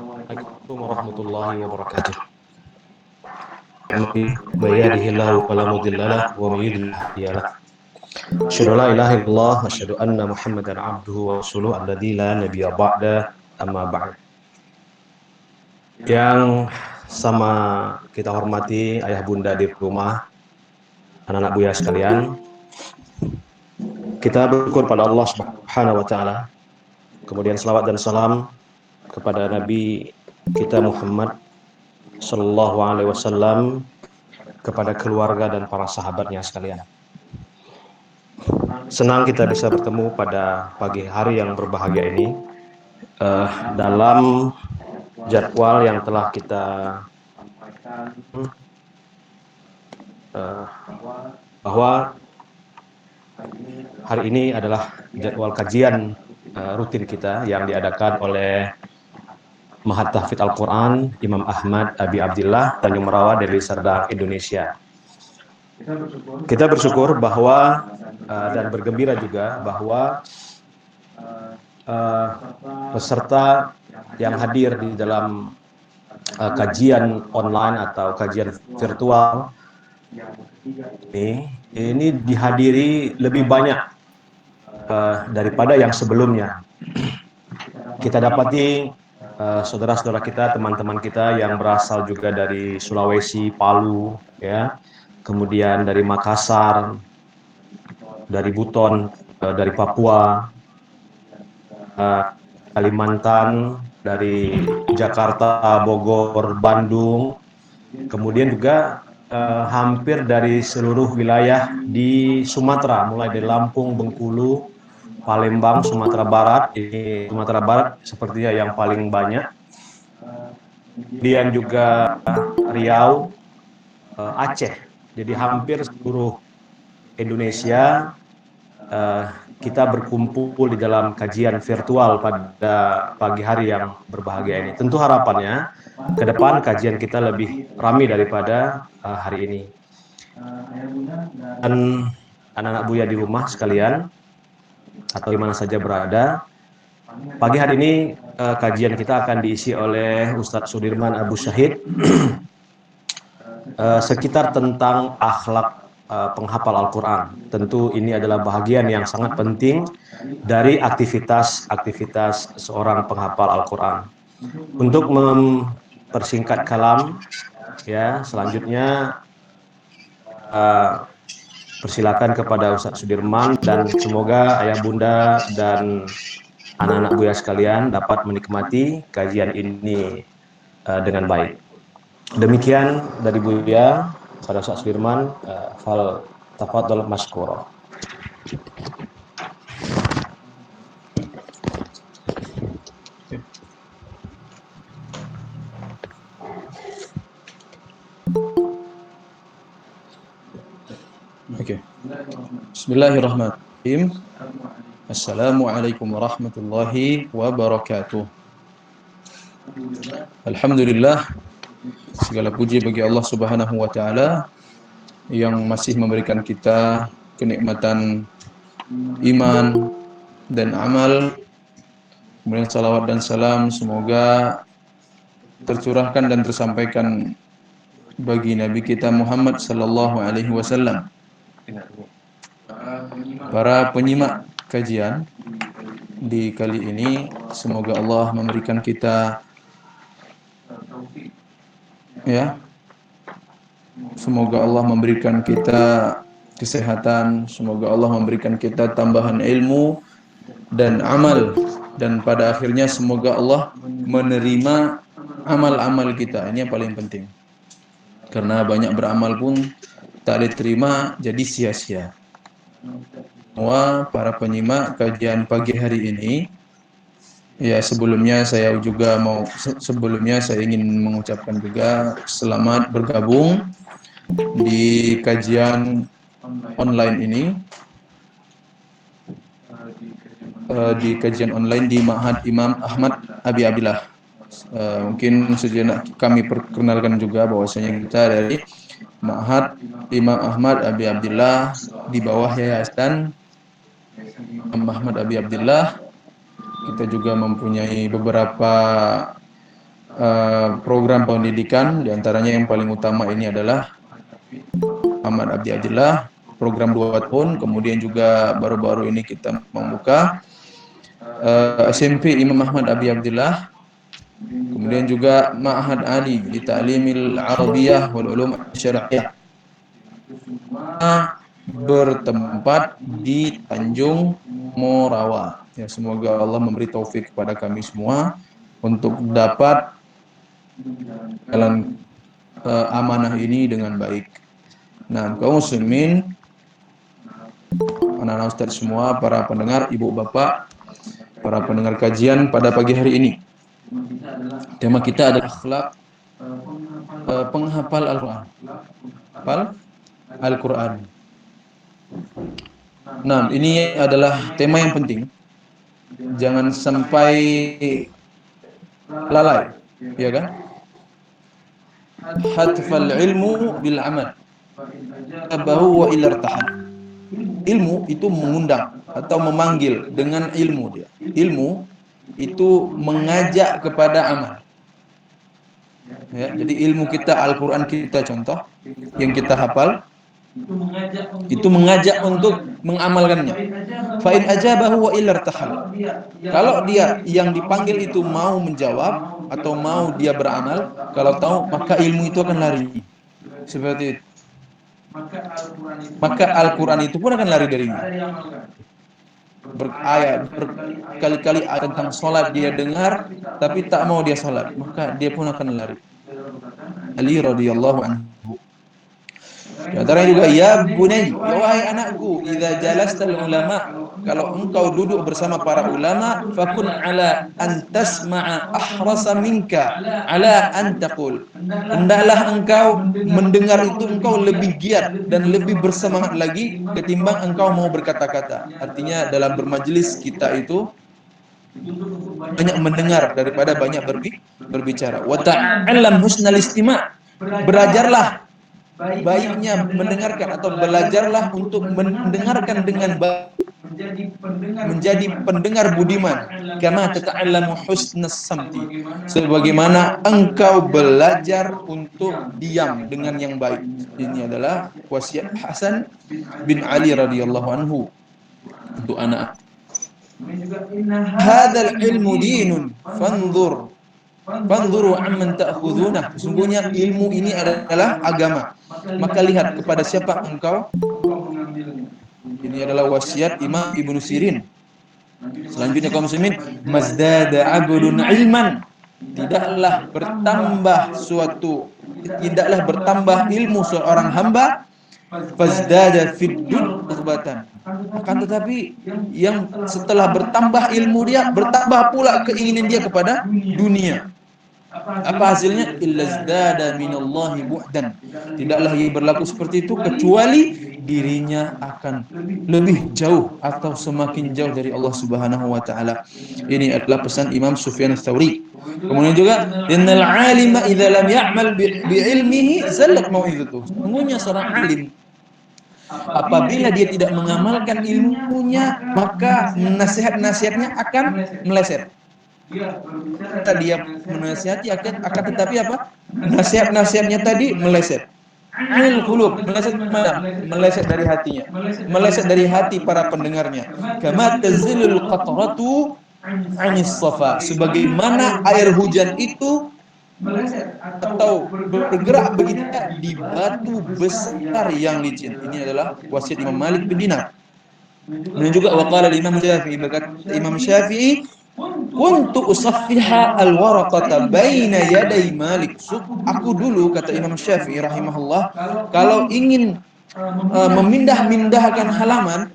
Assalamualaikum warahmatullahi wabarakatuh. Man yahdihillahu fala mudilla lahu wa man yudlil fala hadiya lahu. Asyhadu an la ilaha illallah wa asyhadu anna Muhammadan abduhu wa rasuluhu alladzi la nabiyya ba'da amma ba'd. Yang sama kita hormati ayah bunda di rumah, anak-anak Buya sekalian. Kita bersyukur pada Allah Subhanahu wa taala. Kemudian selawat dan salam kepada Nabi kita Muhammad sallallahu alaihi wasallam, kepada keluarga dan para sahabatnya sekalian. Senang kita bisa bertemu pada pagi hari yang berbahagia ini dalam jadwal yang telah kita bahwa hari ini adalah jadwal kajian rutin kita yang diadakan oleh Mahat Tahfidz Al-Quran Imam Ahmad Abi Abdillah Tanjung Merawa dari Serdang, Indonesia. Kita bersyukur bahwa dan bergembira juga bahwa peserta yang hadir di dalam kajian online atau kajian virtual ini dihadiri lebih banyak daripada yang sebelumnya. Kita dapati saudara-saudara kita, teman-teman kita yang berasal juga dari Sulawesi, Palu, ya, kemudian dari Makassar, dari Buton, dari Papua, Kalimantan, dari Jakarta, Bogor, Bandung, kemudian juga hampir dari seluruh wilayah di Sumatera, mulai dari Lampung, Bengkulu, Palembang, Sumatera Barat. Ini Sumatera Barat sepertinya yang paling banyak. Kemudian juga Riau, Aceh. Jadi hampir seluruh Indonesia kita berkumpul di dalam kajian virtual pada pagi hari yang berbahagia ini. Tentu harapannya ke depan kajian kita lebih ramai daripada hari ini. Dan anak-anak Buya di rumah sekalian, atau di mana saja berada, pagi hari ini kajian kita akan diisi oleh Ustadz Sudirman Abu Syahid sekitar tentang akhlak penghafal Al-Quran. Tentu ini adalah bahagian yang sangat penting dari aktivitas seorang penghafal Al-Quran. Untuk mempersingkat kalam, ya, selanjutnya persilakan kepada Ustadz Sudirman, dan semoga ayah bunda dan anak-anak Buya sekalian dapat menikmati kajian ini dengan baik. Demikian dari Buya pada Ustadz Sudirman, fal tafadhol maskura. Oke. Bismillahirrahmanirrahim. Assalamualaikum warahmatullahi wabarakatuh. Alhamdulillah, segala puji bagi Allah Subhanahu wa taala yang masih memberikan kita kenikmatan iman dan amal. Kemudian salawat dan salam semoga tercurahkan dan tersampaikan bagi Nabi kita Muhammad sallallahu alaihi wasallam. Para penyimak kajian di kali ini, semoga Allah memberikan kita semoga Allah memberikan kita kesehatan, semoga Allah memberikan kita tambahan ilmu dan amal, dan pada akhirnya semoga Allah menerima amal-amal kita. Ini yang paling penting. Karena banyak beramal pun tak diterima, jadi sia-sia. Semua para penyimak kajian pagi hari ini, ya, sebelumnya saya ingin mengucapkan juga selamat bergabung di kajian online ini, di kajian online di Ma'had Imam Ahmad Abi Abdillah. Mungkin sejenak kami perkenalkan juga bahwasanya kita dari Ma'had Imam Ahmad Abi Abdillah di bawah Yayasan Imam Ahmad Abi Abdillah. Kita juga mempunyai beberapa program pendidikan, diantaranya yang paling utama ini adalah Ahmad Abdi Abdillah, program 2 tahun, kemudian juga baru-baru ini kita membuka SMP Imam Ahmad Abi Abdillah, kemudian juga Ma'had Ali di Ta'limil Arabiyah wal Ulum Syar'iyyah bertempat di Tanjung Morawa. Ya, semoga Allah memberi taufik kepada kami semua untuk dapat jalan amanah ini dengan baik. Nah, kaum muslimin, anak-anak ustaz semua, para pendengar, ibu bapak, para pendengar kajian pada pagi hari ini. Tema kita adalah akhlak penghafal Al-Quran. Al-Quran. Nah, ini adalah tema yang penting. Jangan sampai lalai, ya kan? Hatfal ilmu bil amal. Abahu wa ilartahan. Ilmu itu mengundang atau memanggil dengan ilmu dia. Ilmu itu mengajak kepada amal. Ya, jadi ilmu kita, Al-Quran kita contoh, yang kita hafal, itu mengajak untuk mengamalkannya. Fa'in ajabahu wa ilartahal. Kalau dia yang dipanggil itu mau menjawab atau mau dia beramal, kalau tahu maka ilmu itu akan lari. Seperti itu. Maka Al-Quran itu pun akan lari darinya. Berkali-kali ayat tentang sholat dia dengar, tapi tak mau dia sholat, maka dia pun akan lari. Ali radhiyallahu anhu. Di antaranya juga, ya bunai, ya wahai anakku, idza jalastal ulama, kalau engkau duduk bersama para ulama, fakun ala an tasma'a ahrasa minka ala an taqul. Hendaklah engkau mendengar itu engkau lebih giat dan lebih bersemangat lagi ketimbang engkau mau berkata-kata. Artinya dalam bermajelis kita itu banyak mendengar daripada banyak berbicara. Wa ta'allam husnal istima'. Belajarlah baiknya mendengarkan atau belajarlah untuk mendengarkan dengan baik, menjadi pendengar budiman. Kama tata'allamu husnas samti. Sebagaimana engkau belajar untuk diam dengan yang baik. Ini adalah wasiat Hasan bin Ali radhiyallahu anhu untuk anak. Hadzal ilmu dinun fanzuru amman ta'khudunah. Sesungguhnya ilmu ini adalah agama. Maka lihat kepada siapa engkau. Ini adalah wasiat Imam Ibnu Sirin. Selanjutnya kaum muslimin, mazdada 'abdun ilman. Tidaklah bertambah ilmu seorang hamba fazdada fid dud raghbatan. Akan tetapi yang setelah bertambah ilmu dia, bertambah pula keinginan dia kepada dunia. Apa hasilnya? Illazdada minallahi bu'dan. Tidaklah ia berlaku seperti itu kecuali dirinya akan lebih jauh atau semakin jauh dari Allah Subhanahu wa taala. Ini adalah pesan Imam Sufyan Ats-Tsauri. Kemudian juga, innal 'alima idza lam ya'mal bi ilmihi zallat mau'izatuhu. Sesungguhnya seorang alim apabila dia tidak mengamalkan ilmunya, maka nasihat-nasihatnya akan meleset. Dia menasihati akan tetapi apa? Nasihat-nasihatnya tadi meleset. Anil qulub, meleset mana? Meleset dari hatinya. Meleset dari hati para pendengarnya. Kama tazilul qatratu anis safa. Sebagaimana air hujan itu atau bergerak begitu di batu besar yang licin. Ini adalah wasiat Imam Malik bin Dinar. Dan juga waqala Imam Syafi'i, berkata Imam Syafi'i, kuntu usaffiha al-waraqata baina yaday Malik. Aku dulu, kata Imam Syafi'i rahimahullah, kalau ingin memindah-mindahkan halaman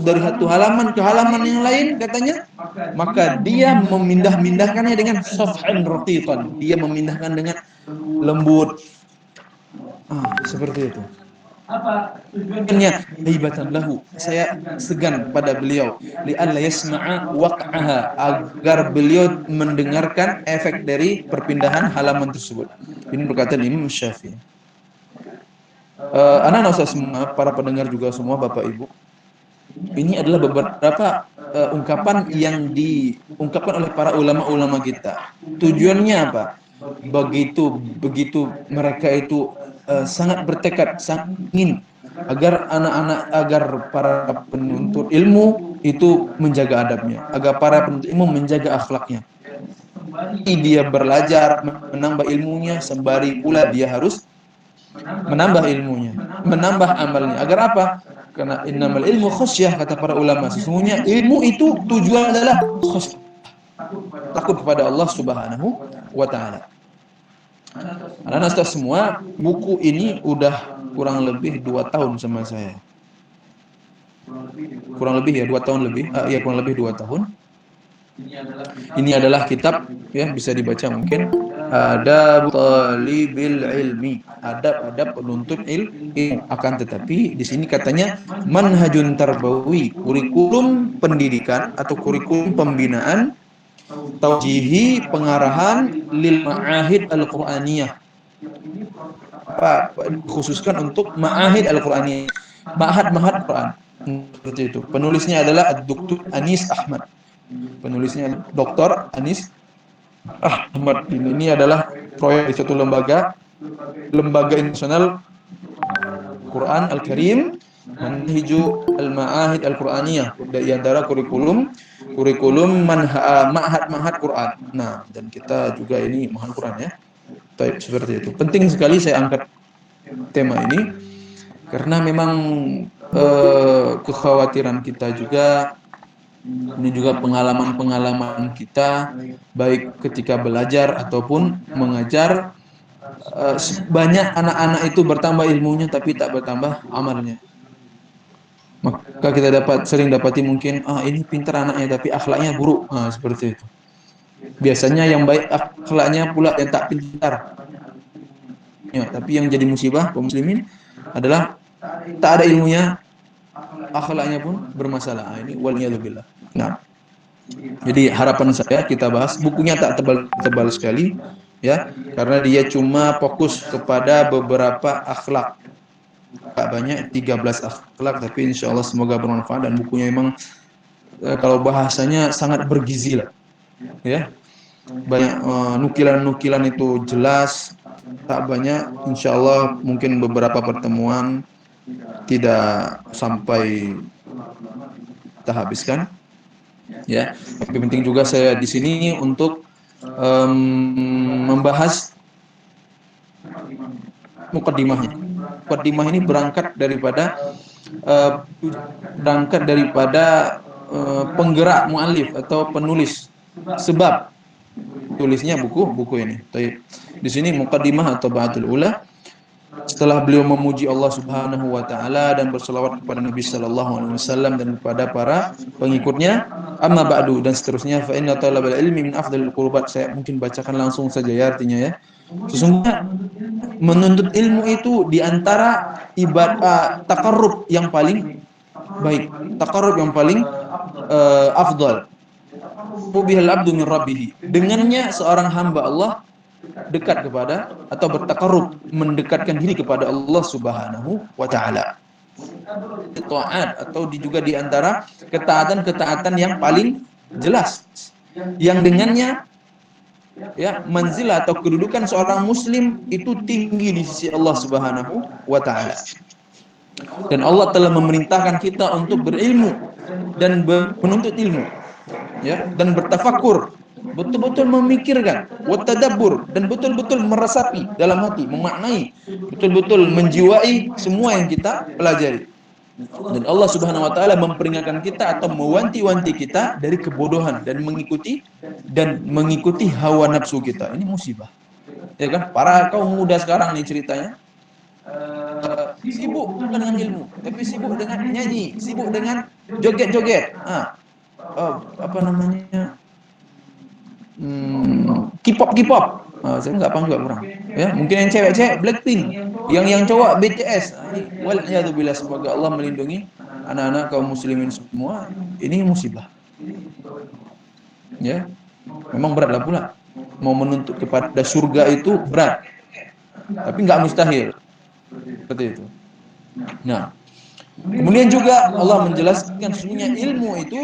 dari satu halaman ke halaman yang lain, katanya, maka dia memindah-mindahkannya dengan safhan raqiqan. Dia memindahkan dengan lembut. Seperti itu. Tujuannya hibatan lahu, saya segan pada beliau, li'alla yasma'a waq'aha, agar beliau mendengarkan efek dari perpindahan halaman tersebut. Ini perkataan Imam Syafi'i. Anak-anak semua, para pendengar juga semua, Bapak Ibu, Ini adalah beberapa ungkapan yang diungkapkan oleh para ulama-ulama kita. Tujuannya apa? Begitu begitu mereka itu sangat bertekad, sangat ingin agar agar para penuntut ilmu itu menjaga adabnya, agar para penuntut ilmu menjaga akhlaknya. Dia belajar menambah ilmunya, sembari pula dia harus menambah ilmunya, menambah amalnya. Agar apa? Karena innamal ilmu khasyah, kata para ulama. Sesungguhnya ilmu itu tujuan adalah khasyah, takut kepada Allah Subhanahu wa taala. Anak-anak staff semua, buku ini udah kurang lebih 2 tahun sama saya. Kurang lebih ya 2 tahun lebih. Ya kurang lebih 2 tahun. Ini adalah kitab, ya bisa dibaca mungkin, Adab Talibil Ilmi, adab-adab penuntut ilmu. Akan tetapi di sini katanya manhajun tarbawi, kurikulum pendidikan atau kurikulum pembinaan, taujihi, pengarahan lil ma'ahid al-Qur'aniyah. Apa khususkan untuk ma'ahid al-Qur'aniyah, ma'had-ma'had Quran. Seperti itu. Penulisnya adalah Dr. Anis Ahmad. Penulisnya Dr. Anis Ahmad. Ini adalah proyek di suatu lembaga internasional Quran Al-Karim, Manhiju Al-Ma'ahid Al-Qur'aniyah, di antara kurikulum ma'had Quran. Nah, dan kita juga ini ma'had Quran ya. Seperti itu. Penting sekali saya angkat tema ini karena memang kekhawatiran kita juga, ini juga pengalaman-pengalaman kita baik ketika belajar ataupun mengajar, banyak anak-anak itu bertambah ilmunya tapi tak bertambah amalnya. Maka kita sering dapati mungkin ini pintar anaknya tapi akhlaknya buruk. Seperti itu. Biasanya yang baik akhlaknya pula yang tak pintar. Ya, tapi yang jadi musibah kaum muslimin adalah tak ada ilmunya, akhlaknya pun bermasalah. Ini waliyadzubillah. Nah, jadi harapan saya kita bahas bukunya tak tebal-tebal sekali ya, karena dia cuma fokus kepada beberapa akhlak. Tak banyak, 13 akhlak, tapi insya Allah semoga bermanfaat, dan bukunya memang kalau bahasanya sangat bergizi lah ya. Banyak nukilan-nukilan itu jelas, tak banyak, insya Allah mungkin beberapa pertemuan tidak sampai kita habiskan ya. Tapi penting juga saya di sini untuk membahas mukaddimahnya. Mukaddimah ini uh, berangkat daripada penggerak muallif atau penulis, sebab tulisnya buku ini. Di sini mukaddimah atau ba'atul ula, setelah beliau memuji Allah Subhanahu wa taala dan berselawat kepada Nabi sallallahu alaihi wasallam dan kepada para pengikutnya, amma ba'du, dan seterusnya, fa inna talabal ilmi min afdhalil qurbat. Saya mungkin bacakan langsung saja ya artinya ya. Sesungguhnya menuntut ilmu itu di antara ibadah takarrub yang paling baik, takarrub yang paling afdal. Bihal abdu min rabbih. Dengannya seorang hamba Allah dekat kepada atau bertakarrub, mendekatkan diri kepada Allah Subhanahu wa taala. Taat atau juga di antara ketaatan-ketaatan yang paling jelas, yang dengannya ya manzilah atau kedudukan seorang muslim itu tinggi di sisi Allah Subhanahu wa taala. Dan Allah telah memerintahkan kita untuk berilmu dan menuntut ilmu ya, dan bertafakur, betul-betul memikirkan, watadabbur, dan betul-betul meresapi dalam hati, memaknai, betul-betul menjiwai semua yang kita pelajari. Dan Allah Subhanahu wa taala memperingatkan kita atau mewanti-wanti kita dari kebodohan dan mengikuti hawa nafsu kita. Ini musibah. Ya kan? Para kaum muda sekarang nih ceritanya sibuk bukan dengan ilmu, tapi sibuk dengan nyanyi, sibuk dengan joget-joget. Apa namanya? K-pop. Saya nggak panggil orang. Ya, mungkin yang cewek-cewek Blackpink, yang cowok BTS. Ini waliyadzubillah, semoga Allah melindungi anak-anak kaum muslimin semua. Ini musibah. Ya, memang beratlah pula. Mau menuntut kepada surga itu berat, tapi nggak mustahil. Seperti itu. Nah, Kemudian juga Allah menjelaskan sesungguhnya ilmu itu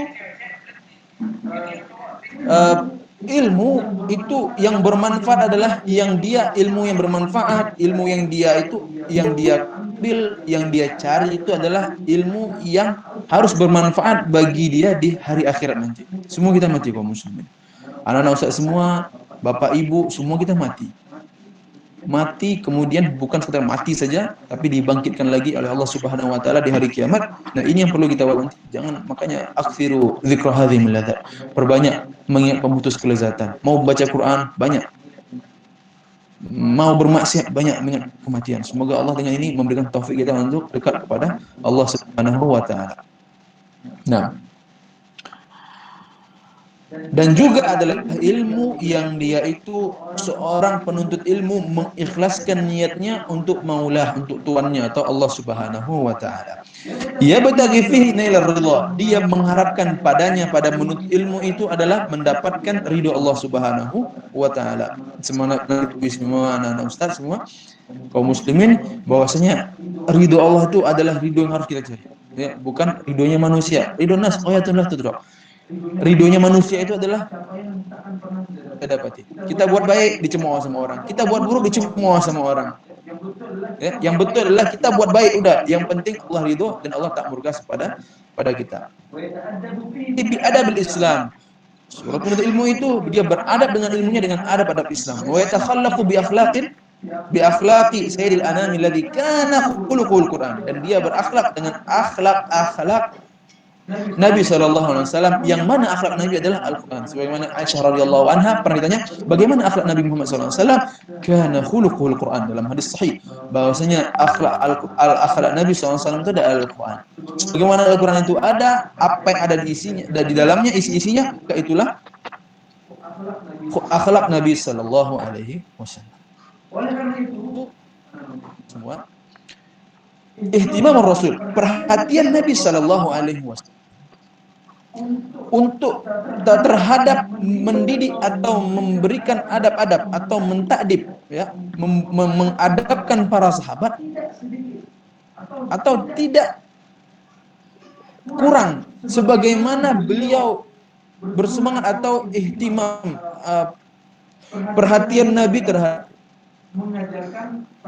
ilmu itu yang bermanfaat adalah yang dia ilmu yang bermanfaat, ilmu yang dia itu yang dia ambil, yang dia cari itu adalah ilmu yang harus bermanfaat bagi dia di hari akhirat nanti. Semua kita mati kaum muslimin. Anak-anak ustaz semua, bapak ibu, semua kita mati. Mati kemudian bukan sekedar mati saja, tapi dibangkitkan lagi oleh Allah Subhanahu wa taala di hari kiamat. Nah, ini yang perlu kita wanti. Jangan makanya aksiru dzikra hadhimil ladzat. Perbanyak mengingat pemutus kelezatan. Mau baca Quran banyak. Mau bermaksiat banyak mengingat kematian. Semoga Allah dengan ini memberikan taufik kita untuk dekat kepada Allah Subhanahu wa taala. Nah, dan juga adalah ilmu yang dia itu seorang penuntut ilmu mengikhlaskan niatnya untuk maulah, untuk tuannya atau Allah Subhanahu wa taala. Ya bataghi fihi nailar ridha. Dia mengharapkan padanya pada menuntut ilmu itu adalah mendapatkan ridho Allah Subhanahu wa taala. Semangat semua anak-anak ustaz semua kaum muslimin bahwasanya ridho Allah itu adalah ridho yang harus kita cari. Ya, bukan ridhonya manusia. Ridho nas ayatullah tudra. Ridhonya manusia itu adalah kita dapati. Kita buat baik dicemooh sama orang. Kita buat buruk dicemooh sama orang. Ya, yang betul adalah kita buat baik udah. Yang penting Allah ridho dan Allah tak murka pada kita. Tapi adabil Islam. Seorang penuntut ilmu itu dia beradab dengan ilmunya dengan adab-adab Islam. Wa yatakhallaqu bi akhlaqi sayyidil anami alladhi kana khuluqul Quran, dan dia berakhlak dengan akhlak Nabi SAW, yang mana akhlak Nabi adalah Al-Quran. Sebagaimana Aisyah radhiyallahu anha pernah ditanya, bagaimana akhlak Nabi Muhammad SAW? Karena khuluqul Quran, dalam hadis sahih bahwasanya akhlak Nabi SAW itu adalah Al-Quran. Sebagaimana Al-Quran itu ada, apa yang ada di isinya, dan di dalamnya isi-isinya, itulah akhlak Nabi Sallallahu Alaihi Wasallam. Oleh karena itu semua ihtimam Rasul, perhatian Nabi Sallallahu Alaihi Wasallam untuk terhadap mendidik atau memberikan adab-adab atau mentakdib, ya, mengadabkan para sahabat atau tidak kurang sebagaimana beliau bersemangat atau ihtimam perhatian Nabi terhadap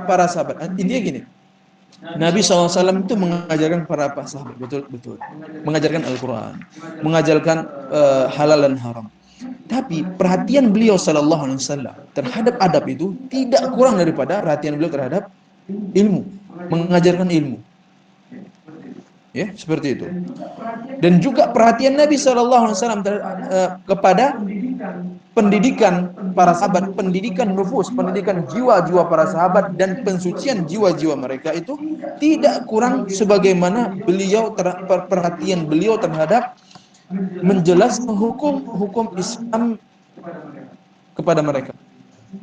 para sahabat. Intinya gini, Nabi SAW itu mengajarkan para sahabat betul-betul, mengajarkan Al-Quran, mengajarkan halal dan haram. Tapi perhatian beliau Sallallahu Alaihi Wasallam terhadap adab itu tidak kurang daripada perhatian beliau terhadap ilmu, mengajarkan ilmu. Ya, seperti itu. Dan juga perhatian Nabi Sallallahu Alaihi Wasallam kepada pendidikan para sahabat, pendidikan nufus, pendidikan jiwa-jiwa para sahabat dan pensucian jiwa-jiwa mereka itu tidak kurang sebagaimana beliau perhatian beliau terhadap menjelaskan hukum Islam kepada mereka.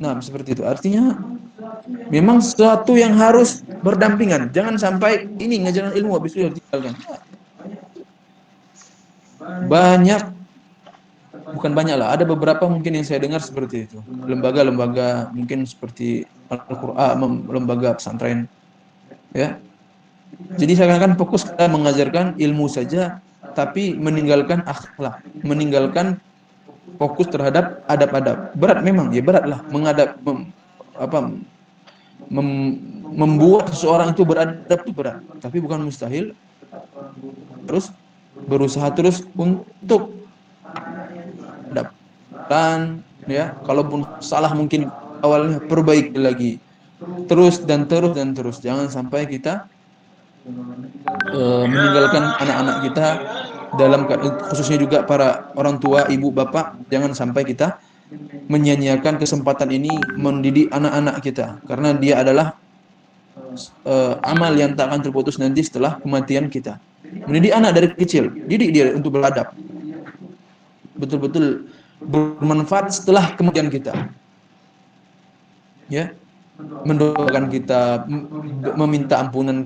Nah, seperti itu. Artinya memang sesuatu yang harus berdampingan. Jangan sampai ini ngajaran ilmu habis itu ditinggalkan. Banyak, bukan banyak lah, ada beberapa mungkin yang saya dengar seperti itu. Lembaga-lembaga mungkin seperti Al-Qur'an, lembaga pesantren, ya. Jadi seakan-akan fokus kita mengajarkan ilmu saja, tapi meninggalkan akhlak, meninggalkan fokus terhadap adab-adab. Berat memang, ya berat lah membuat seseorang itu beradab itu berat, tapi bukan mustahil. Terus berusaha terus untuk dan ya, kalaupun salah mungkin awalnya perbaiki lagi, terus dan terus. Jangan sampai kita meninggalkan anak-anak kita, dalam khususnya juga para orang tua, ibu bapak, jangan sampai kita menyia-nyiakan kesempatan ini mendidik anak-anak kita, karena dia adalah amal yang tak akan terputus nanti setelah kematian kita. Mendidik anak dari kecil, didik dia untuk beradab, betul-betul bermanfaat setelah kematian kita. Ya, mendoakan kita, meminta ampunan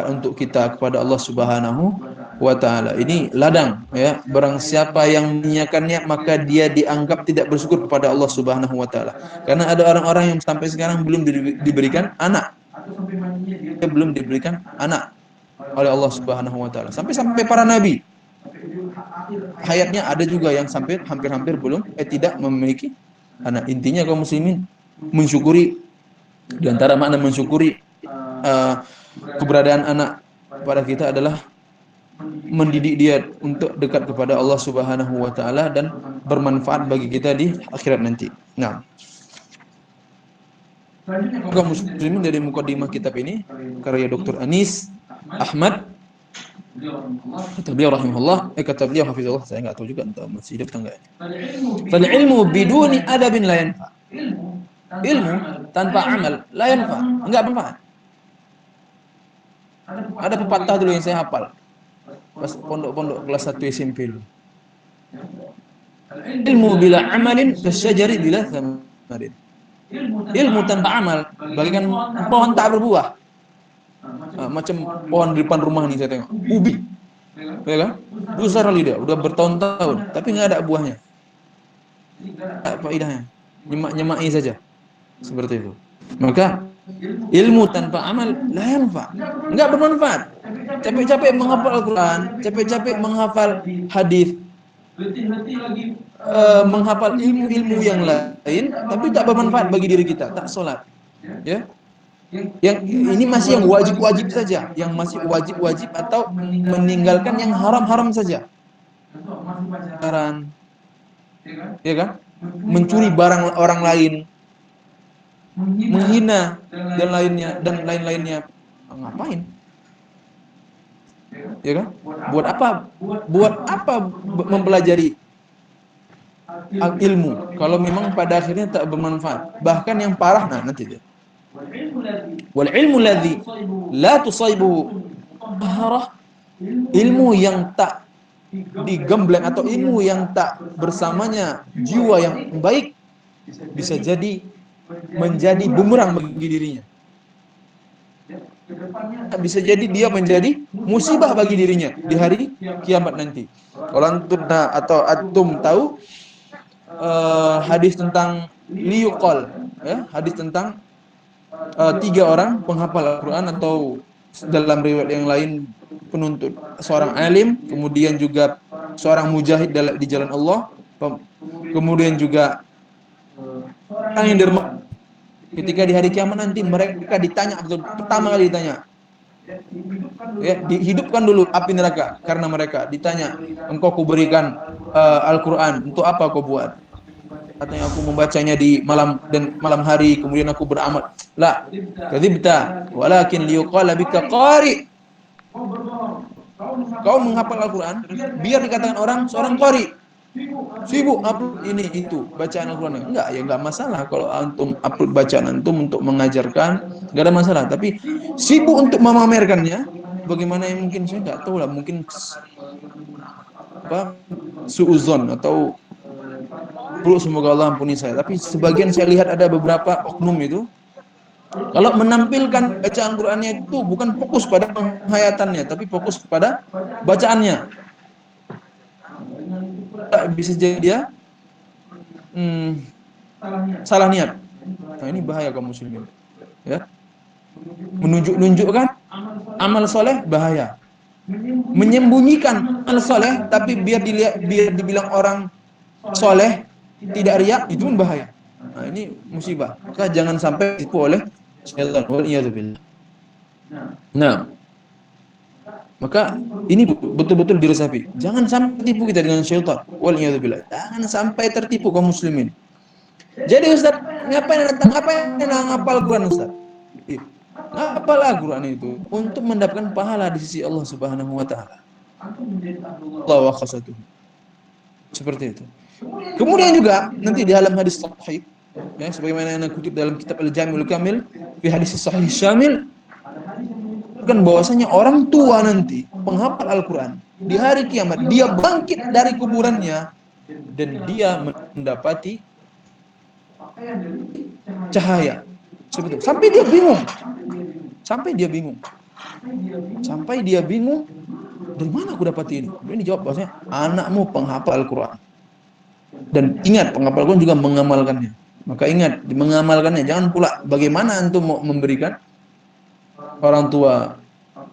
untuk kita kepada Allah Subhanahu wa taala. Ini ladang, ya. Barang siapa yang menyiakannya maka dia dianggap tidak bersyukur kepada Allah Subhanahu wa taala. Karena ada orang-orang yang sampai sekarang belum diberikan anak. Dia belum diberikan anak. oleh Allah Subhanahu wa taala. Sampai para nabi. Hayatnya ada juga yang sampai hampir-hampir belum tidak memiliki anak. Intinya kaum muslimin mensyukuri, di antara makna mensyukuri keberadaan anak pada kita adalah mendidik dia untuk dekat kepada Allah Subhanahu wa taala dan bermanfaat bagi kita di akhirat nanti. Nah, kaum muslimin, dari mukadimah kitab ini karya Dr. Anis Ahmad, kata beliau rahimahullah, kata beliau hafizullah, saya enggak tahu juga entah masih hidup atau enggak. Fal ilmu biduni adabin la yanfa. Ilmu tanpa amal la yanfa, enggak bermanfaat. Ada pepatah dulu yang saya hafal pas pondok-pondok kelas 1 SMP dulu. Ilmu bila amalin kasyajari bila thamarin. Ilmu tanpa amal bagaikan pohon tak berbuah. Macam pohon di depan rumah nih saya tengok, ubi, ya kan? Besar kali dia, udah bertahun-tahun, tapi nggak ada buahnya. Apa faedahnya? Nyemak-nyemaki saja, seperti itu. Maka ilmu tanpa amal la yanfa, nggak bermanfaat. Capek-capek menghafal Al-Quran, capek-capek menghafal hadis, menghafal ilmu-ilmu yang lain, tapi tak bermanfaat bagi diri kita, tak sholat, ya. Yang ini masih yang wajib-wajib saja, yang masih wajib-wajib atau meninggalkan yang haram-haram saja. Pacaran, ya kan? Mencuri barang orang lain, menghina dan lain-lainnya. Ngapain? Ya kan? Buat apa? Buat apa mempelajari ilmu kalau memang pada akhirnya tak bermanfaat? Bahkan yang parah, nah nanti dia. Wal ilmu ladzi la tusaibuhu taharah, ilmu yang tak digembleng atau ilmu yang tak bersamanya jiwa yang baik bisa jadi menjadi bumerang bagi dirinya. Bisa jadi dia menjadi musibah bagi dirinya di hari kiamat nanti. Kalau antum tahu hadis tentang liyuqal, ya, hadis tentang 3 orang penghafal Al-Quran, atau dalam riwayat yang lain penuntut, seorang alim, kemudian juga seorang mujahid di jalan Allah, kemudian juga orang yang dermawan. Ketika di hari kiamat nanti mereka ditanya, pertama kali ditanya, ya, dihidupkan dulu api neraka karena mereka ditanya, engkau kuberikan Al-Quran, untuk apa kau buat? Katanya, aku membacanya di malam hari, kemudian aku beramal. La, kadzibta, walakin liyuqala bika qari. Kau menghafal Al-Quran biar dikatakan orang seorang qari. Sibuk upload ini itu bacaan Al-Quran. Enggak, ya enggak masalah kalau antum upload bacaan antum untuk mengajarkan, enggak ada masalah. Tapi sibuk untuk memamerkannya, bagaimana yang mungkin saya enggak tahu lah, mungkin apa suuzon atau perlu, semoga Allah ampuni saya. Tapi sebagian saya lihat ada beberapa oknum itu, kalau menampilkan bacaan Qurannya itu bukan fokus pada penghayatannya, tapi fokus kepada bacaannya. Bisa jadi dia salah niat. Nah, ini bahaya kaum muslimin. Ya. Menunjukkan amal soleh bahaya. Menyembunyikan amal soleh, tapi biar dibilang orang soleh, tidak riak, itu pun bahaya. Nah, ini musibah. Maka jangan sampai ditipu oleh syaitan. Waliyadzubillah. Nah, maka ini betul-betul diresapi. Jangan sampai tertipu kita dengan syaitan. Waliyadzubillah. Jangan sampai tertipu kaum muslimin. Jadi Ustaz, ngapain ngapal Quran Ustaz? Ngapal Al-Quran itu untuk mendapatkan pahala di sisi Allah Subhanahu wa taala. Allah wa khasatuhu. Seperti itu. Kemudian juga nanti di dalam hadis sahih, ya, sebagaimana yang kutip dalam kitab Al-Jami'ul Kamil fi hadis sahih syamil, kan bahwasanya orang tua nanti penghafal Al-Quran di hari kiamat dia bangkit dari kuburannya dan dia mendapati cahaya. Seperti itu. Sampai dia bingung, dari mana aku dapat ini? Ini jawab bahwasanya anakmu penghafal Al-Quran. Dan ingat, penghafal Al-Quran juga mengamalkannya. Maka ingat, mengamalkannya. Jangan pula bagaimana antum mau memberikan orang tua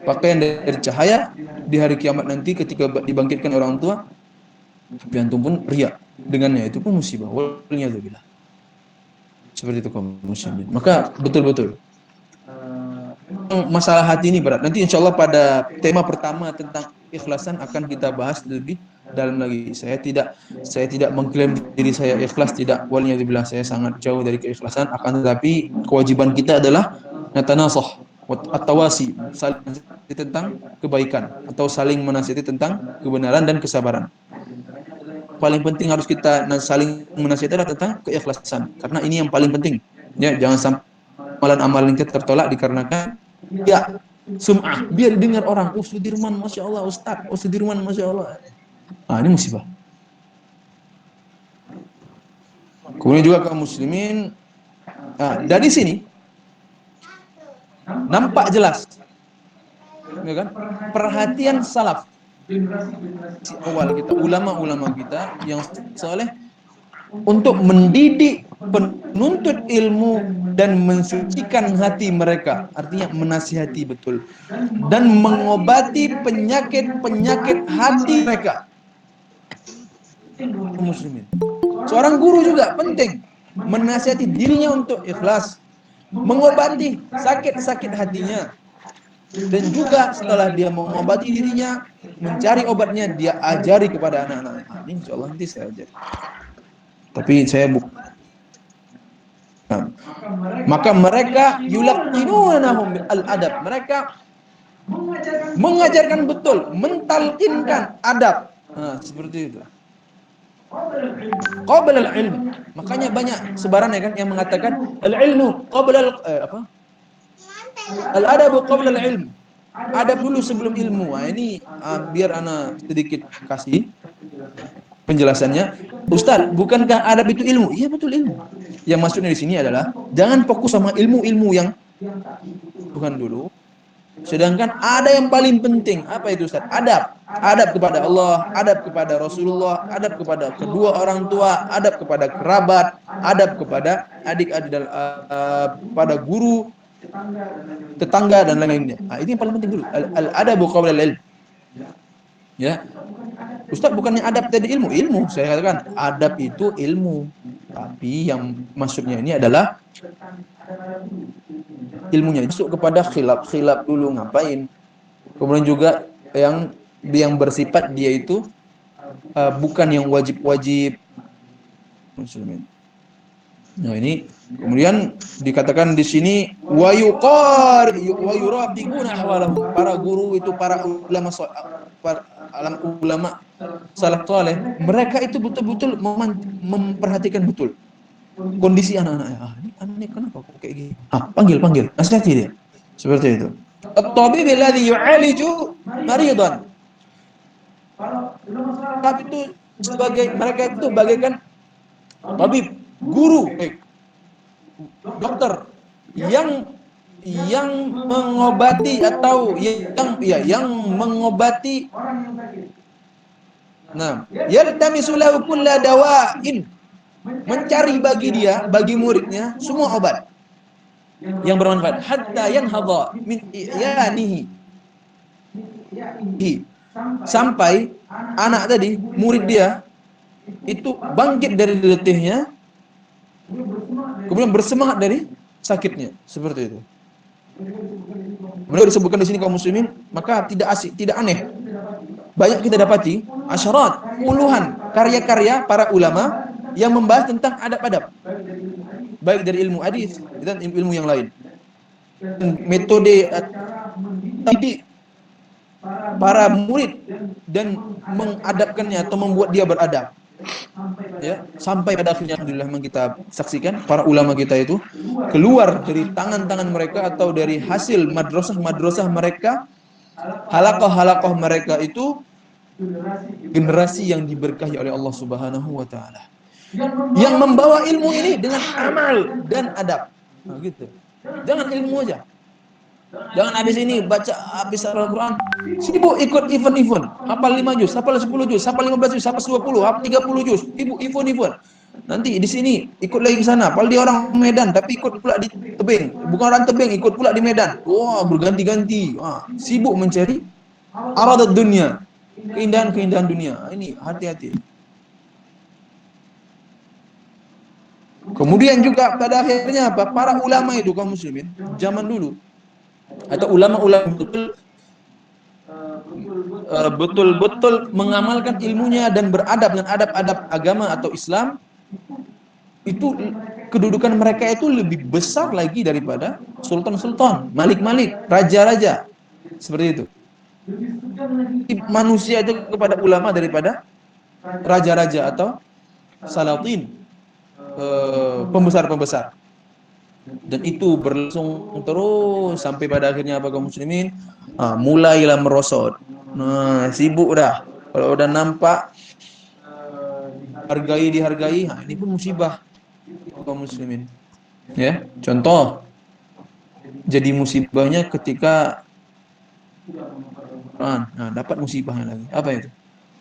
pakaian dari cahaya di hari kiamat nanti ketika dibangkitkan orang tua, tapi antum pun riya dengannya, itu pun musibah. Waliyadzubillah. Seperti itu kaum muslimin. Maka betul-betul masalah hati ini berat. Nanti insya Allah pada tema pertama tentang ikhlasan akan kita bahas lebih dalam lagi. Saya tidak mengklaim diri saya ikhlas, tidak. Waliyadzubillah, saya sangat jauh dari keikhlasan. Akan tetapi kewajiban kita adalah natanasah at-tawasi, saling menasihati tentang kebaikan atau saling menasihati tentang kebenaran dan kesabaran. Paling penting harus kita saling menasihati adalah tentang keikhlasan, karena ini yang paling penting. Ya, jangan sampai amalan-amalan kita tertolak dikarenakan ya sum'ah, biar dengar orang, oh Sudirman masya Allah Ustaz, oh Sudirman masya Allah. Nah, ini musibah. Kemudian juga kaum muslimin, dari sini nampak jelas, ya kan, perhatian salaf awal kita, ulama-ulama kita yang saleh untuk mendidik penuntut ilmu dan mensucikan hati mereka, artinya menasihati betul dan mengobati penyakit-penyakit hati mereka. Muslimin, seorang guru juga penting menasihati dirinya untuk ikhlas, mengobati sakit-sakit hatinya, dan juga setelah dia mengobati dirinya, mencari obatnya, dia ajari kepada anak-anak. Ini insya Allah nanti saya ajari. Tapi saya bukan. Maka mereka yulaqinunahum al-adab. Mereka mengajarkan betul, mentalkinkan adab. Nah, seperti itu. Qabla al-ilm. Makanya banyak sebaran ya kan yang mengatakan al-ilmu qabla al-adabu qabla al-ilm. Adab dulu sebelum ilmu. Nah, ini biar ana sedikit kasih penjelasannya. Ustaz, bukankah adab itu ilmu? Iya, betul, ilmu. Yang maksudnya di sini adalah jangan fokus sama ilmu-ilmu yang bukan dulu. Sedangkan ada yang paling penting. Apa itu, Ustaz? Adab. Adab kepada Allah, adab kepada Rasulullah, adab kepada kedua orang tua, adab kepada kerabat, adab kepada adik-adik dan pada guru, tetangga dan lain-lainnya. Nah, ini yang paling penting dulu. Al-adabu qabla al-ilm. Ya. Ustaz, bukannya adab tadi ilmu? Ilmu. Saya katakan adab itu ilmu. Tapi yang maksudnya ini adalah ilmunya masuk kepada khilaf dulu ngapain. Kemudian juga yang bersifat dia itu bukan yang wajib-wajib muslimin. Nah, ini kemudian dikatakan di sini wa yurafiquna ahwalahum. Para guru itu, para ulama salaf saleh, mereka itu betul-betul memperhatikan betul kondisi anak-anaknya. Ini anaknya kenapa kok kayak gini? Panggil, nasihati dia. Seperti itu. At-tabib alladhi yu'aliju maridan. Tapi itu mereka itu bagaikan tabib, guru, dokter yang mengobati atau yang mengobati. Nah, yaltamisu lahu kulla dawa'in, mencari bagi muridnya semua obat yang bermanfaat, hatta yanhadha min iyanihi, sampai anak tadi, murid dia itu bangkit dari letihnya, kemudian bersemangat dari sakitnya. Seperti itu. Mereka disebutkan di sini kaum muslimin, maka tidak aneh. Banyak kita dapati asyarat, puluhan karya-karya para ulama yang membahas tentang adab-adab, baik dari ilmu hadis dan ilmu yang lain. Metode didik para murid dan mengadabkannya atau membuat dia beradab. Ya, sampai pada akhirnya alhamdulillah memang kita saksikan para ulama kita itu keluar dari tangan-tangan mereka atau dari hasil madrasah mereka, halaqah mereka itu generasi yang diberkahi oleh Allah Subhanahu wa taala, yang membawa ilmu ini dengan amal dan adab. Nah, gitu. Jangan ilmu aja. Jangan habis ini baca habis Al-Quran, sibuk ikut event, hafal 5 juz, hafal 10 juz, hafal 15 juz, hafal 20, hafal 30 juz, event. Nanti di sini ikut lagi ke sana. Padahal dia orang Medan tapi ikut pula di Tebing. Bukan orang Tebing ikut pula di Medan. Wah, berganti-ganti. Wah, sibuk mencari aradat dunia, keindahan-keindahan dunia. Ini hati-hati. Kemudian juga pada akhirnya apa? Para ulama itu kaum muslimin zaman dulu atau ulama-ulama betul-betul mengamalkan ilmunya dan beradab dengan adab-adab agama atau Islam, itu kedudukan mereka itu lebih besar lagi daripada sultan-sultan, malik-malik, raja-raja. Seperti itu. Manusia itu kepada ulama daripada raja-raja atau salatin, pembesar-pembesar. Dan itu berlangsung terus sampai pada akhirnya apa kaum muslimin? Mulailah merosot. Nah, sibuk dah. Kalau udah nampak dihargai, ini pun musibah kaum muslimin. Ya, contoh jadi musibahnya ketika Quran. Nah, dapat musibahnya lagi. Apa itu?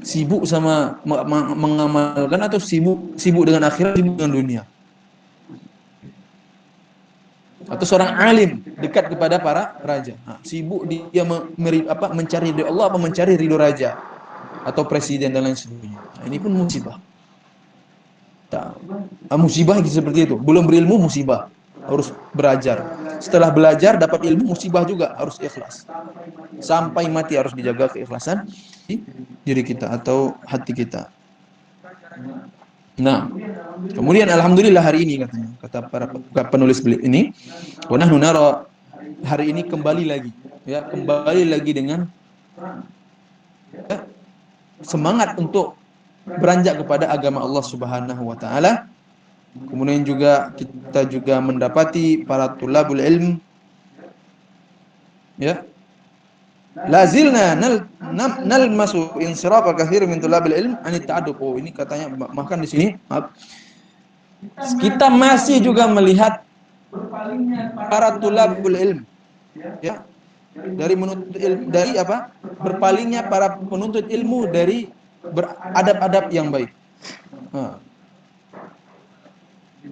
Sibuk sama mengamalkan atau sibuk dengan akhirat, sibuk dengan dunia. Atau seorang alim dekat kepada para raja. Nah, sibuk dia mencari ridho Allah apa mencari ridho raja atau presiden dan lain sebagainya. Nah, ini pun musibah. Musibah seperti itu. Belum berilmu musibah. Harus belajar. Setelah belajar dapat ilmu musibah juga harus ikhlas. Sampai mati harus dijaga keikhlasan di diri kita atau hati kita. Nah, kemudian alhamdulillah hari ini katanya, kata para penulis ini, wa nahnu nara, hari ini kembali lagi dengan semangat untuk beranjak kepada agama Allah Subhanahu wa taala. Kemudian juga kita juga mendapati para tulabul ilm ya lazilna nalmasu insirafa katsir min tulabil ilm an ta'addub. Oh, ini katanya bahkan di sini kita masih juga melihat para tulabul ilm ya dari menuntut ilmu, dari apa? Berpalingnya para penuntut ilmu dari beradab-adab yang baik. Nah,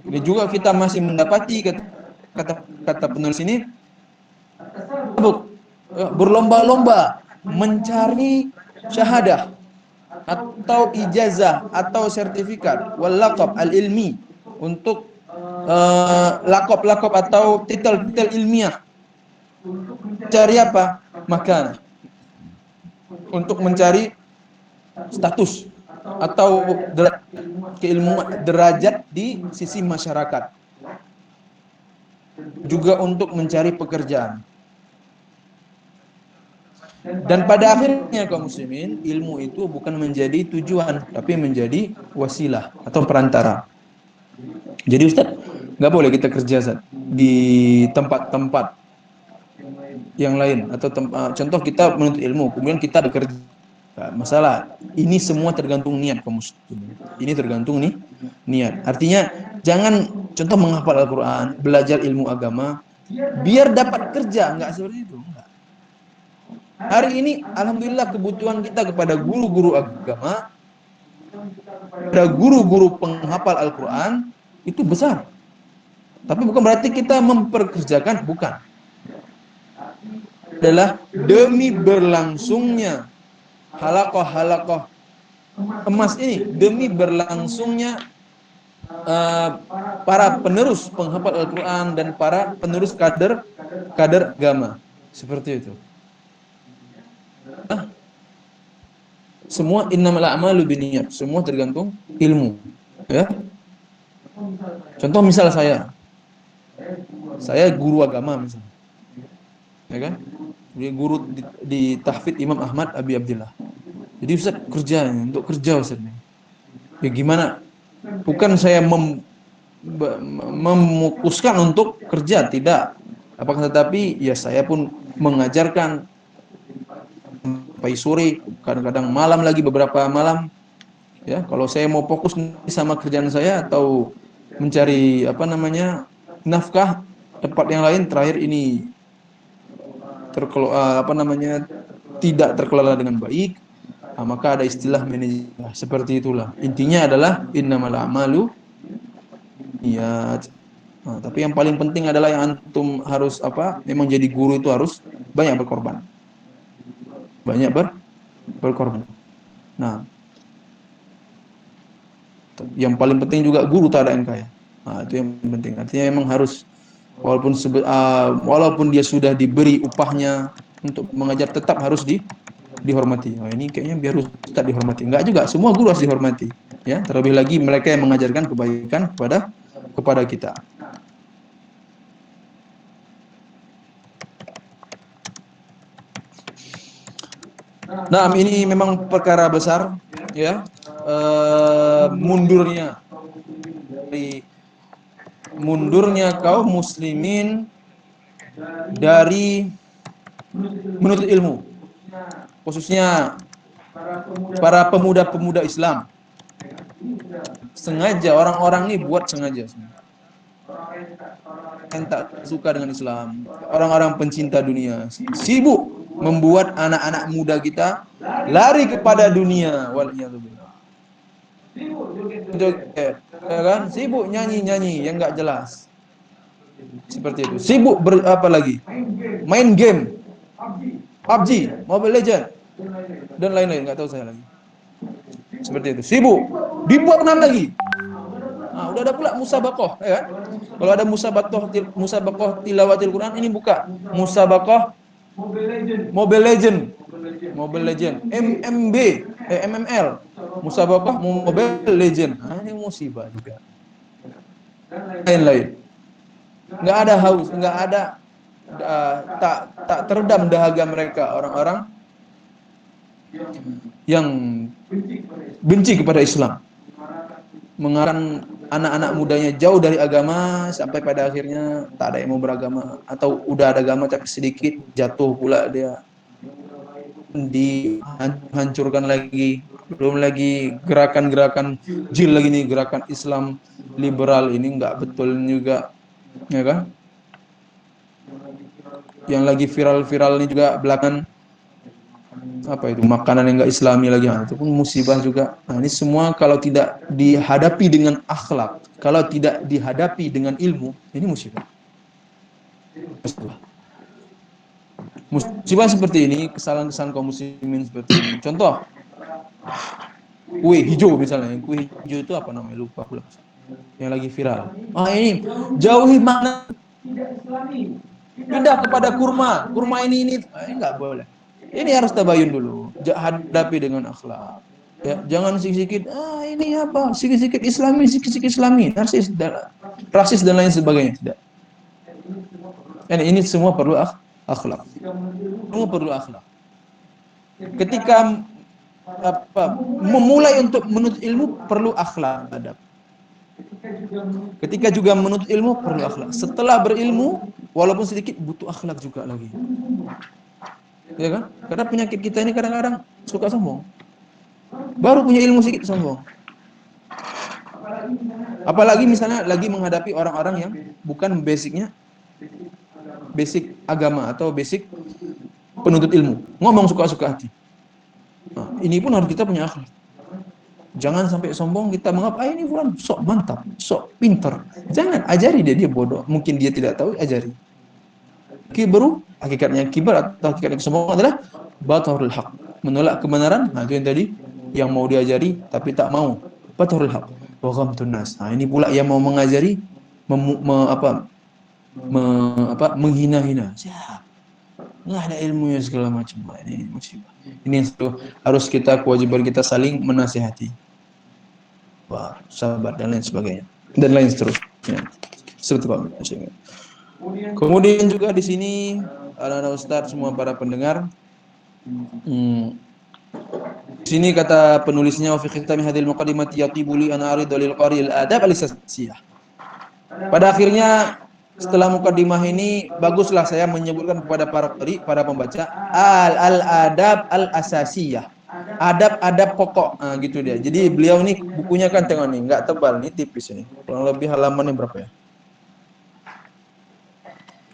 ini juga kita masih mendapati kata penulis ini berlomba-lomba mencari syahadah atau ijazah atau sertifikat wal laqab al ilmi untuk laqab-laqab atau titel-titel ilmiah. Cari apa? Maka untuk mencari status atau keilmuan, derajat di sisi masyarakat. Juga untuk mencari pekerjaan. Dan pada akhirnya kaum muslimin, ilmu itu bukan menjadi tujuan, tapi menjadi wasilah atau perantara. Jadi Ustaz, nggak boleh kita kerja Ustaz, di tempat-tempat yang lain atau contoh kita menuntut ilmu, kemudian kita bekerja. Nah, masalah ini semua tergantung niat kaum muslimin. Ini tergantung nih niat. Artinya jangan contoh menghafal Al-Qur'an, belajar ilmu agama biar dapat kerja, enggak seperti itu. Enggak. Hari ini alhamdulillah kebutuhan kita kepada guru-guru agama, kepada guru-guru penghafal Al-Qur'an itu besar. Tapi bukan berarti kita memperkerjakan, bukan. Adalah demi berlangsungnya halakoh emas ini, demi berlangsungnya para penerus penghafal Al-Quran dan para penerus kader agama. Seperti itu. Semua innamal a'malu binniyat, semua tergantung ilmu. Ya. Contoh misal saya guru agama misalnya. Ya kan? Dia guru di tahfidz Imam Ahmad Abi Abdillah. Jadi Ustaz untuk kerja Ustaz. Ya gimana? Bukan saya memutuskan untuk kerja, tidak. Apakah tetapi ya saya pun mengajarkan sampai sore, kadang-kadang malam lagi beberapa malam. Ya, kalau saya mau fokus sama kerjaan saya atau mencari nafkah tempat yang lain, terakhir ini tidak terkelola dengan baik, maka ada istilah manajemen. Seperti itulah. Intinya adalah innamal a'malu niat. Nah, tapi yang paling penting adalah yang antum harus apa? Memang jadi guru itu harus banyak berkorban. Banyak berkorban. Nah, yang paling penting juga guru tak ada yang kaya. Nah, itu yang penting. Artinya memang harus walaupun dia sudah diberi upahnya untuk mengajar tetap harus dihormati. Nah, ini kayaknya biar ustaz dihormati. Enggak juga, semua guru harus dihormati. Ya, terlebih lagi mereka yang mengajarkan kebaikan kepada kita. Nah, ini memang perkara besar, ya. Mundurnya dari kaum muslimin dari menuntut ilmu, khususnya para pemuda-pemuda Islam. Sengaja orang-orang ini buat sengaja yang tak suka dengan Islam, orang-orang pencinta dunia, sibuk membuat anak-anak muda kita lari kepada dunia. Waliyadzubillah. Joget, ya kan? Sibuk nyanyi-nyanyi yang nggak jelas. Seperti itu. Sibuk apa lagi? Main game, PUBG, Mobile Legend, dan lain-lain. Nggak tahu saya lagi. Seperti itu. Sibuk. Dibuat 6 lagi. Nah, udah ada pula musabaqah, ya kan? Kalau ada musabaqah tilawatil Quran, ini buka musabaqah Mobile Legend, MML, musabaqah Mobile Legend. Nah, ini musibah juga. Lain-lain. Nggak ada haus, nggak ada tak teredam dahaga mereka orang-orang yang benci kepada Islam, mengarahkan anak-anak mudanya jauh dari agama sampai pada akhirnya tak ada yang mau beragama, atau udah ada agama tapi sedikit jatuh pula dia, dihancurkan lagi. Belum lagi gerakan-gerakan jil lagi nih, gerakan Islam liberal ini nggak betul juga, ya kan? Yang lagi viral-viral ini juga belakangan apa itu, makanan yang enggak islami lagi, nah, itu pun musibah juga. Nah, ini semua kalau tidak dihadapi dengan akhlak, kalau tidak dihadapi dengan ilmu, ini musibah. Musibah seperti ini, kesalahan-kesalahan kaum muslimin seperti ini. Contoh, kue hijau misalnya. Kue hijau itu apa namanya? Lupa pula. Yang lagi viral. Ah, ini jauhi mana, pindah kepada kurma. Kurma ini enggak boleh. Ini harus tabayun dulu. Hadapi dengan akhlak. Ya, jangan sikit-sikit, ini apa? Sikit-sikit Islami, rasis dan lain sebagainya. Tidak. Ini semua perlu akhlak. Semua perlu akhlak. Ketika memulai untuk menuntut ilmu perlu akhlak, adab. Ketika juga menuntut ilmu perlu akhlak. Setelah berilmu, walaupun sedikit, butuh akhlak juga lagi. Ya kan? Karena penyakit kita ini kadang-kadang suka sombong. Baru punya ilmu sedikit sombong. Apalagi misalnya lagi menghadapi orang-orang yang bukan basic agama atau basic penuntut ilmu. Ngomong suka-suka hati. Nah, ini pun harus kita punya akhlak. Jangan sampai sombong kita menganggap ini fulan sok mantap, sok pintar. Jangan, ajari dia bodoh. Mungkin dia tidak tahu, ajari. Kibru, hakikatnya kibar atau hakikatnya kesombongan adalah batarul haq, menolak kebenaran. Nah, itu yang tadi yang mau diajari tapi tak mau. Batarul haq wa ghamtun nas. Nah, ini pula yang mau mengajari menghina-hina. Siap. Nggak ada ilmunya segala macam. Ini musibah. Ini harus kita, kewajiban kita saling menasihati. Wah, sahabat dan lain sebagainya. Dan lain seterusnya. Seperti Pak. Kemudian juga di sini anak-anak ustadz, semua para pendengar, di sini kata penulisnya, wa fi khitami hadhil muqaddimati yatibu li an arid lil qari al adab al asasiyah. Pada akhirnya setelah mukaddimah ini baguslah saya menyebutkan kepada para qari, para pembaca, al adab al asasiyah. Adab-adab pokok. Nah, gitu dia. Jadi beliau ini bukunya kan tengok nih, enggak tebal nih, tipis ini. Kurang lebih halamannya berapa ya?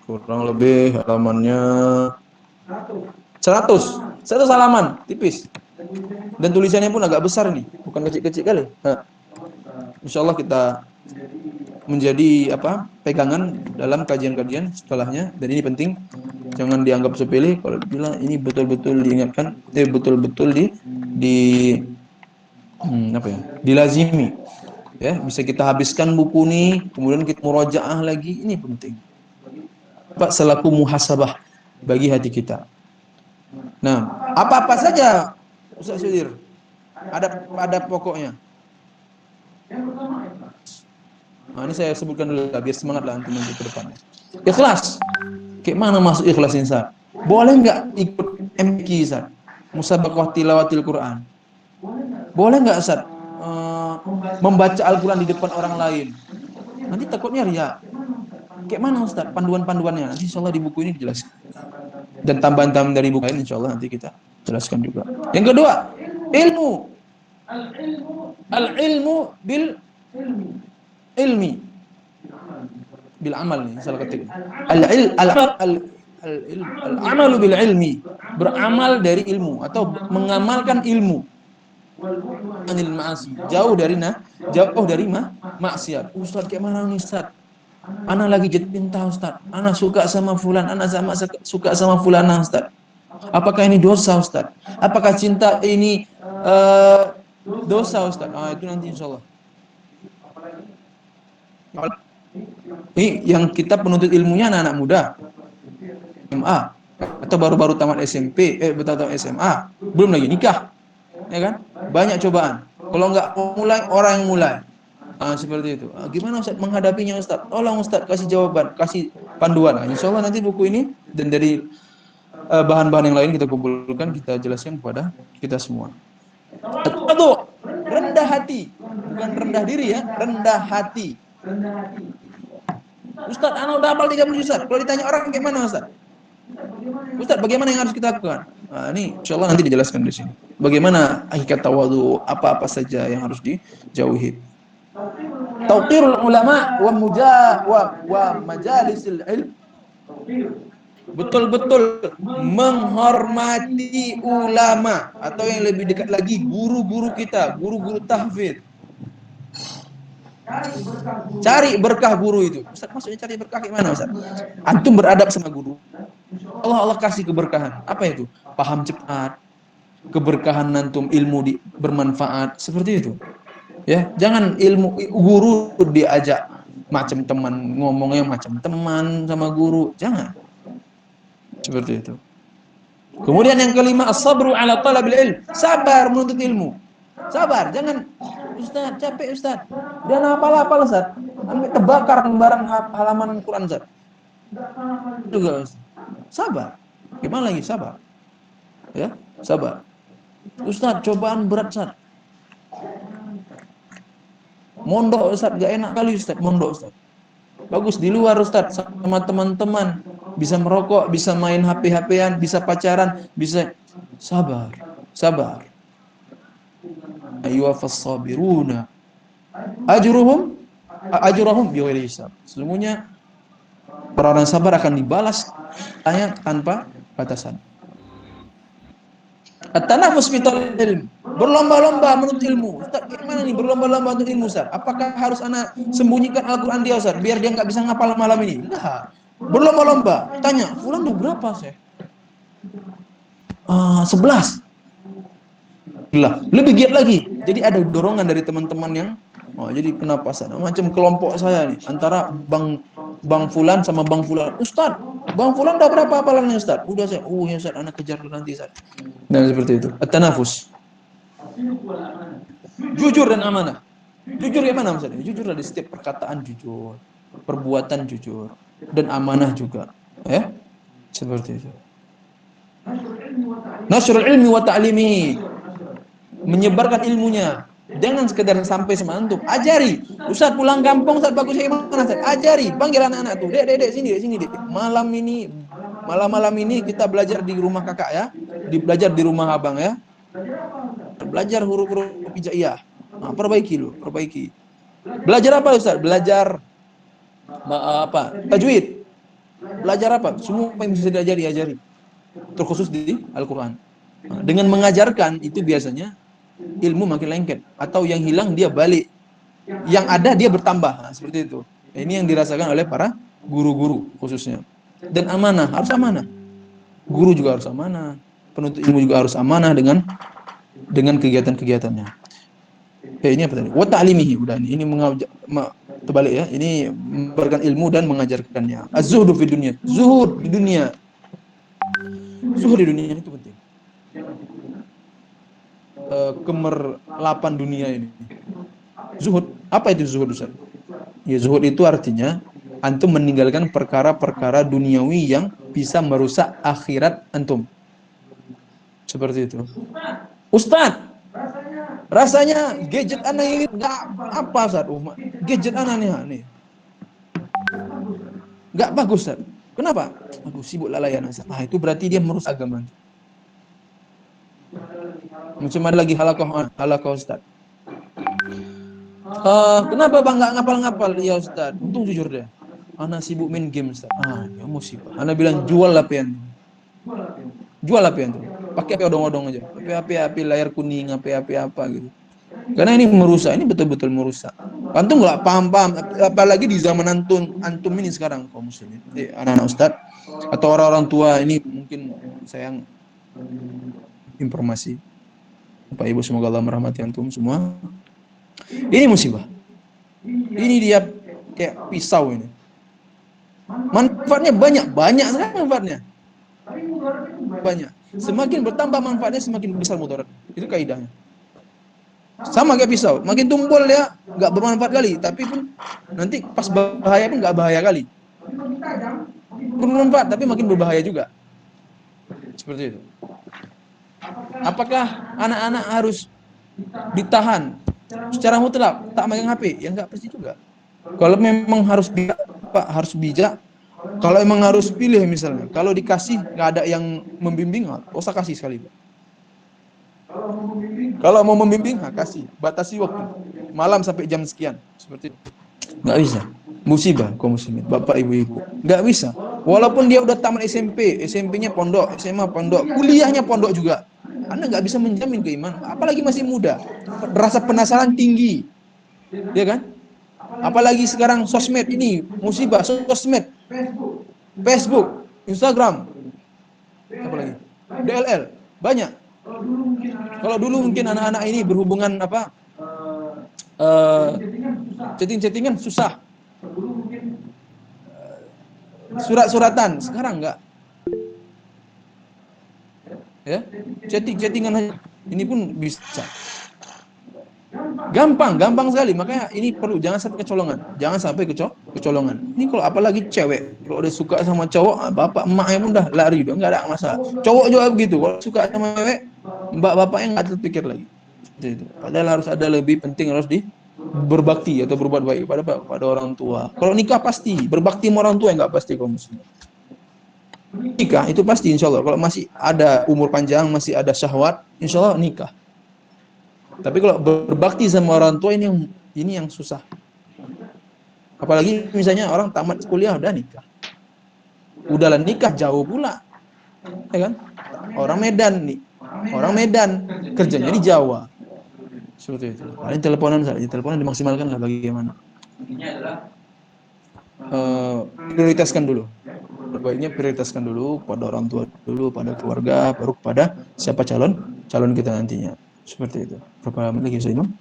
Kurang lebih halamannya 100 halaman, tipis. Dan tulisannya pun agak besar nih, bukan kecil-kecil kali. Nah, insya Allah kita menjadi pegangan dalam kajian-kajian setelahnya. Dan ini penting, jangan dianggap sepele. Kalau bilang ini betul-betul diingatkan, betul-betul di dilazimi. Ya, bisa kita habiskan buku ini, kemudian kita murojaah lagi. Ini penting. Selaku muhasabah bagi hati kita. Nah, apa-apa saja Ustaz Sudir ada pokoknya. Nah, ini saya sebutkan dulu biar semangat lah antum nanti ke depannya. Ikhlas. Kayak mana masuk ikhlas ini, Ustaz? Boleh nggak ikut MQ, Ustaz? Musabaqah tilawatil Quran. Boleh nggak, Ustaz? Membaca Al-Quran di depan orang lain. Nanti takutnya riya. Kayak mana, Ustaz? Panduan-panduannya. Nanti insya Allah di buku ini dijelaskan. Dan tambahan-tambahan dari buku lain insya Allah nanti kita jelaskan juga. Yang kedua, ilmu. Al-ilmu bil ilmi. Bil amal nih, salah ketik. Al-amalu bil ilmi. Beramal dari ilmu atau mengamalkan ilmu. Anil ma'asi. Jauh dari maksiat. Ustaz, kayak mana nih, Ustaz? Ana lagi jatuh cinta, Ustaz. Ana suka sama fulan, ana suka sama fulana, Ustaz. Apakah ini dosa, Ustaz? Apakah cinta ini dosa, Ustaz? Itu nanti insyaallah. Ini yang kita penuntut ilmunya anak-anak muda, SMA atau baru-baru tamat SMP, tamat SMA, belum lagi nikah, ya kan? Banyak cobaan. Kalau nggak mulai, orang yang mulai. Seperti itu. Gimana Ustaz menghadapinya, Ustaz? Tolong Ustaz kasih jawaban, kasih panduan. Insya Allah nanti buku ini dan dari bahan-bahan yang lain kita kumpulkan, kita jelaskan kepada kita semua. Atau rendah hati, bukan rendah diri ya, rendah hati. Ustaz, ana udah hafal 30 juz. Kalau ditanya orang gimana, Ustaz? Ustaz, bagaimana yang harus kita lakukan? Ini insya Allah nanti dijelaskan di sini. Bagaimana hakikat tawadhu, apa-apa saja yang harus dijauhi. Tauqirul ulama wa majalisil ilm. Betul-betul menghormati ulama, atau yang lebih dekat lagi guru-guru kita, guru-guru tahfidz. Cari berkah guru itu. Ustaz, maksudnya cari berkah gimana, Ustaz? Antum beradab sama guru, Allah kasih keberkahan. Apa itu? Paham cepat, keberkahan antum, ilmu bermanfaat, seperti itu. Ya, jangan ilmu guru diajak macam teman, ngomongnya macam teman sama guru, jangan. Seperti itu. Kemudian yang kelima, as-sabru ala talabil ilm. Sabar menuntut ilmu. Sabar, jangan Ustaz, capek Ustaz. Dia hafal Ustaz. Sampai terbakar lembaran halaman Quran Ustaz. Juga Ustaz. Sabar. Gimana lagi sabar? Ya, sabar. Ustaz, cobaan berat Ustaz. Mondok Ustaz, gak enak kali Ustaz, mondok Ustaz. Bagus di luar Ustaz, sama teman-teman. Bisa merokok, bisa main HP-HPan, bisa pacaran, bisa sabar. Sabar. Ayyuhas sabiruna ajruhum bighairi hisab. Sesungguhnya orang sabar akan dibalas tanpa batasan. At-tanafus fi talab ilm. Berlomba-lomba menuntut ilmu. Ustaz, gimana nih berlomba-lomba untuk ilmu, Ustaz? Apakah harus anak sembunyikan Al-Qur'an dia, Ustaz, biar dia enggak bisa ngapal malam ini? Enggak. Berlomba-lomba. Tanya, "Fulan udah berapa, Syekh?" 11. Lebih giat lagi. Jadi ada dorongan dari teman-teman yang jadi penapasan. Macam kelompok saya nih, antara Bang Fulan sama Bang Fulan. Ustaz, Bang Fulan udah berapa hafalannya, Ustaz? Udah, saya. Ya Ustaz, anak kejar nanti, Ustaz. Nah, seperti itu. At-tanafus. Jujur dan amanah. Jujur gimana Ustaz? Jujurlah di setiap perkataan jujur, perbuatan jujur, dan amanah juga. Ya? Seperti itu. Nasrul ilmi wa ta'limihi. Menyebarkan ilmunya. Jangan sekedar sampai sama antum. Ajari. Ustaz pulang kampung, Ustaz bagus gimana, Ustaz? Ajari. Panggil anak-anak tuh. Dek, sini, Dek. Malam ini kita belajar di rumah kakak ya. Belajar di rumah abang ya. Belajar huruf-huruf hijaiyah. Perbaiki. Belajar apa, Ustaz? Belajar tajwid. Belajar apa? Semua yang bisa diajari. Terkhusus di Al-Quran. Dengan mengajarkan itu biasanya ilmu makin lengket, atau yang hilang dia balik, yang ada dia bertambah. Seperti itu. Ini yang dirasakan oleh para guru-guru khususnya. Dan amanah, harus amanah. Guru juga harus amanah. Penuntut ilmu juga harus amanah dengan kegiatan-kegiatannya. Ini apa tadi? Wa ta'limihi, udah ini terbalik ya. Ini memberikan ilmu dan mengajarkannya. Az-zuhdu fi dunia. Zuhud di dunia. Zuhud di dunia itu penting. Kemerlapan dunia ini. Zuhud, apa itu zuhud, Ustaz? Ya, zuhud itu artinya antum meninggalkan perkara-perkara duniawi yang bisa merusak akhirat antum. Seperti itu. Ustaz, rasanya gadget anak ini nggak apa, Ustaz. Gadget anak nih. Nggak bagus, Ustaz. Kenapa? Aduh, sibuk lalayan, Ustaz. Ah, itu berarti dia merusak agama. Macam ada lagi halakoh Ustaz. Kenapa Bang nggak ngapal-ngapal? Ya Ustaz, untung jujur deh. Ana sibuk main game, Ustaz. Ya musibah. Ana bilang jual lapian. Jual lapian tuh. Pakai HP odong-odong aja. HP layar kuning, HP apa gitu. Karena ini merusak, ini betul-betul merusak. Antum nggak paham-paham, apalagi di zaman antum ini sekarang kaum muslimin, anak-anak Ustaz atau orang-orang tua ini mungkin sayang informasi. Bapak Ibu semoga Allah merahmati antum semua. Ini musibah. Ini dia kayak pisau ini. Manfaatnya banyak sekali manfaatnya. Banyak. Semakin bertambah manfaatnya, semakin besar mudarat. Itu kaidahnya. Sama kayak pisau, makin tumpul dia nggak bermanfaat kali, tapi pun nanti pas bahaya pun nggak bahaya kali. Bermanfaat tapi makin berbahaya juga. Seperti itu. Apakah anak-anak harus ditahan secara mutlak tak megang HP? Ya nggak pasti juga. Kalau memang harus bijak, kalau memang harus pilih misalnya, kalau dikasih nggak ada yang membimbing, nggak usah kasih sekali. Kalau mau membimbing, kasih, batasi waktu, malam sampai jam sekian, seperti itu. Nggak bisa, musibah kaum muslimin, bapak ibu, nggak bisa. Walaupun dia udah tamat SMP-nya pondok, SMA pondok, kuliahnya pondok juga, Anda nggak bisa menjamin keimanan, apalagi masih muda, rasa penasaran tinggi, ya kan? Apalagi sekarang sosmed ini musibah, sosmed, Facebook, Instagram, apalagi DLL, banyak. Kalau dulu mungkin anak-anak ini berhubungan chatting-chattingan susah, surat-suratan, sekarang enggak. Ya, chattingan aja. Ini pun bisa. Gampang sekali. Makanya ini perlu, jangan sampai kecolongan. Ini kalau apalagi cewek, kalau udah suka sama cowok, bapak emaknya pun udah lari, udah nggak ada masalah. Cowok juga begitu, kalau suka sama cewek, bapaknya nggak terpikir lagi. Itu. Padahal harus ada lebih penting, harus berbakti atau berbuat baik pada orang tua. Kalau nikah pasti berbakti sama orang tua, yang nggak pasti kaum muslim. Nikah itu pasti insya Allah. Kalau masih ada umur panjang, masih ada syahwat, insya Allah nikah. Tapi kalau berbakti sama orang tua ini yang susah. Apalagi misalnya orang tamat kuliah udah nikah. Udahlah nikah jauh pula. Ya kan? Orang Medan kerjanya di Jawa. Seperti itu. Paling teleponan dimaksimalkan lah bagaimana. Prioritaskan dulu. Baiknya prioritaskan dulu pada orang tua dulu, pada keluarga, baru kepada siapa calon kita nantinya. Seperti itu. Berapa menit lagi, Ustaz Imam?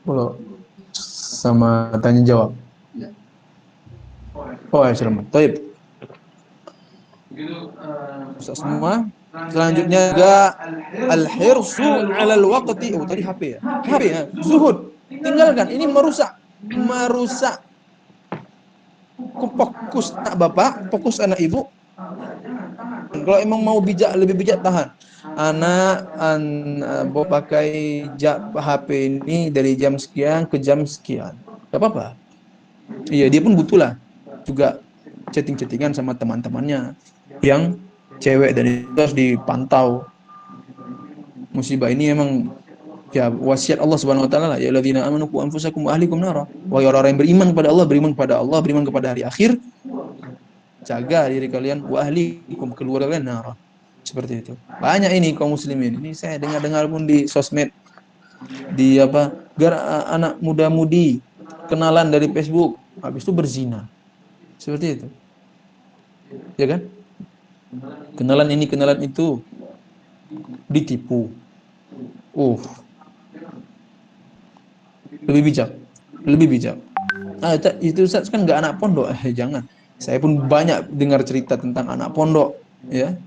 Kalau sama tanya jawab. Oh, ya, selamat. Baik. Ustaz semua. Selanjutnya juga al-hirsu 'alal waqti. Oh, tadi HP ya. HP ya. Zuhud. Tinggalkan. Ini merusak fokus anak bapak, fokus anak ibu. Kalau emang mau lebih bijak, tahan. Anak pakai HP ini dari jam sekian ke jam sekian. Gak apa-apa. Iya, dia pun butuh lah juga chatting-chattingan sama teman-temannya yang cewek, dan itu harus dipantau. Musibah ini emang ya wasiat Allah Subhanahu wa taala, ya alladzina amanu qu anfusakum wa ahlikum nara. Wahai orang yang beriman kepada Allah, beriman kepada hari akhir, jaga diri kalian, wa ahlikum, keluarga kalian, nara. Seperti itu. Banyak ini kaum muslimin. Ini saya dengar pun di sosmed, di anak muda-mudi kenalan dari Facebook, habis itu berzina. Seperti itu. Ya kan? Kenalan ini, kenalan itu, ditipu. Lebih bijak. Lebih bijak. Itu Ustaz kan nggak anak pondok. Jangan. Saya pun banyak dengar cerita tentang anak pondok, ya.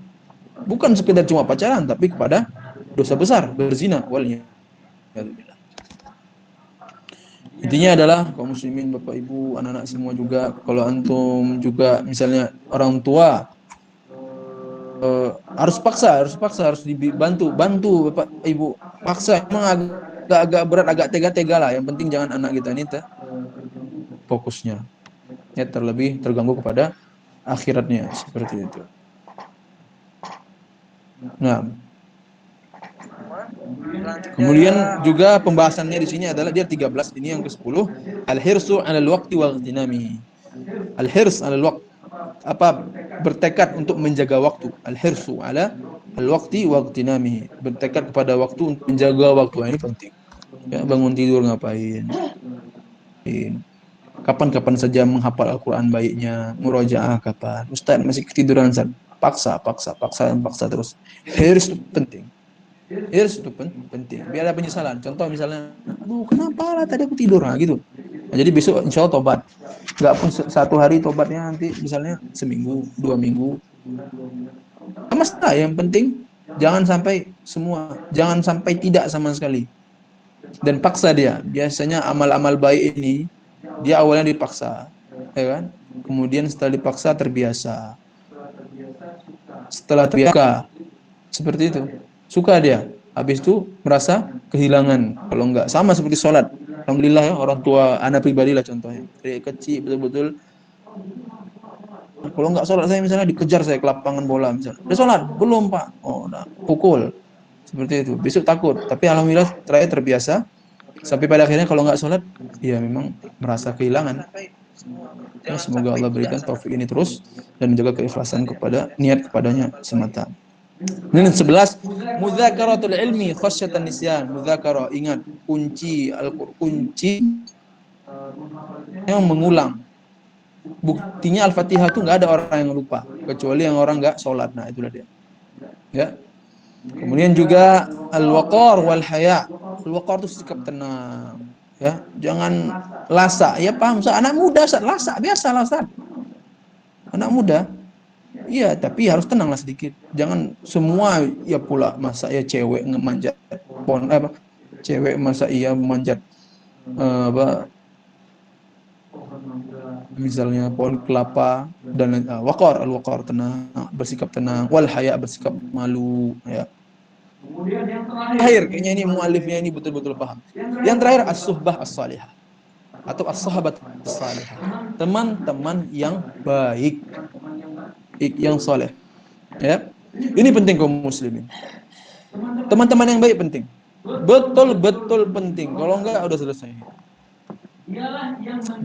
Bukan sekedar cuma pacaran, tapi kepada dosa besar, berzina. Waliyadzubillah. Intinya adalah kaum muslimin, Bapak Ibu, anak-anak semua juga, kalau antum juga misalnya orang tua, harus dibantu, bantu Bapak Ibu. Paksa, emang agak berat, agak tega-tega lah. Yang penting jangan anak kita ini fokusnya ya terlebih terganggu kepada akhiratnya, seperti itu. Nah, kemudian juga pembahasannya di sini adalah dia 13, ini yang ke-10, al-hirsu 'alal waqti wa igtinami. Al-hirs 'alal waqt, apa, bertekad untuk menjaga waktu. Al-hirsu 'ala al-waqti wa igtinami, bertekad kepada waktu untuk menjaga waktu. Ini penting. Ya, bangun tidur ngapain? Kapan-kapan saja menghafal Al-Quran baiknya, murojaah kapan? Ustaz masih ketiduran, Ustaz. Paksa terus. Hirs itu penting. Hirs itu penting. Biar ada penyesalan. Contoh misalnya, aduh kenapa lah tadi aku tidur, nah, gitu. Nah, jadi besok insya Allah tobat. Gak pun satu hari tobatnya, nanti misalnya seminggu, 2 minggu. Masalah yang penting jangan sampai jangan sampai tidak sama sekali. Dan paksa dia. Biasanya amal-amal baik ini dia awalnya dipaksa, ya kan? Kemudian setelah dipaksa terbiasa. Setelah terbiasa, seperti itu. Suka dia. Habis itu merasa kehilangan. Kalau enggak, sama seperti sholat. Alhamdulillah ya, orang tua anak pribadi lah contohnya. Dari kecil betul-betul, kalau enggak sholat, saya misalnya dikejar saya ke lapangan bola misalnya. Udah sholat? Belum Pak. Oh, udah pukul. Seperti itu. Besok takut. Tapi alhamdulillah terakhir terbiasa. Sampai pada akhirnya kalau nggak sholat, ya memang merasa kehilangan. Ya, semoga Allah berikan taufik ini terus dan menjaga keikhlasan kepada niat kepadanya semata. Ini 11, mudzakaratul ilmi khasyatan nisyan. Mudzakarah, ingat, kunci yang mengulang. Buktinya Al-Fatihah itu nggak ada orang yang lupa kecuali yang orang nggak sholat. Nah, itulah dia. Ya. Kemudian juga al-waqar wal haya. Al-waqar itu sikap tenang, ya. Jangan lasak. Ya paham, Ustaz. Anak muda Ustaz, lasak biasa lah Ustaz. Anak muda. Iya, tapi harus tenanglah sedikit. Jangan semua ya pula masa ya cewek ngemanjat cewek masa iya memanjat apa misalnya pohon kelapa dan waqar, al-waqar tenang, bersikap tenang, wal haya bersikap malu, ya. Kemudian yang terakhir, kayaknya ini mualifnya ini betul-betul paham. Yang terakhir as-suhbah as-salihah atau as-sahabat as-salihah. Teman-teman yang baik, yang soleh. Ya. Ini penting kaum muslimin. Teman-teman yang baik penting. Betul-betul penting. Kalau enggak udah selesai.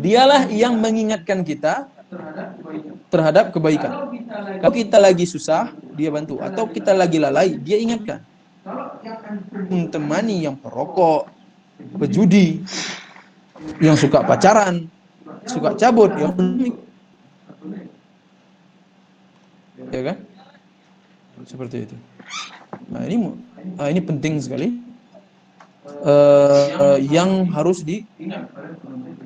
Dialah yang mengingatkan kita terhadap kebaikan. Kalau kita lagi susah, dia bantu. Atau kita lagi lalai, dia ingatkan. Temani yang perokok, pejudi, yang suka pacaran, suka cabut, ya kan? Seperti itu. Nah, ini penting sekali. Yang harus di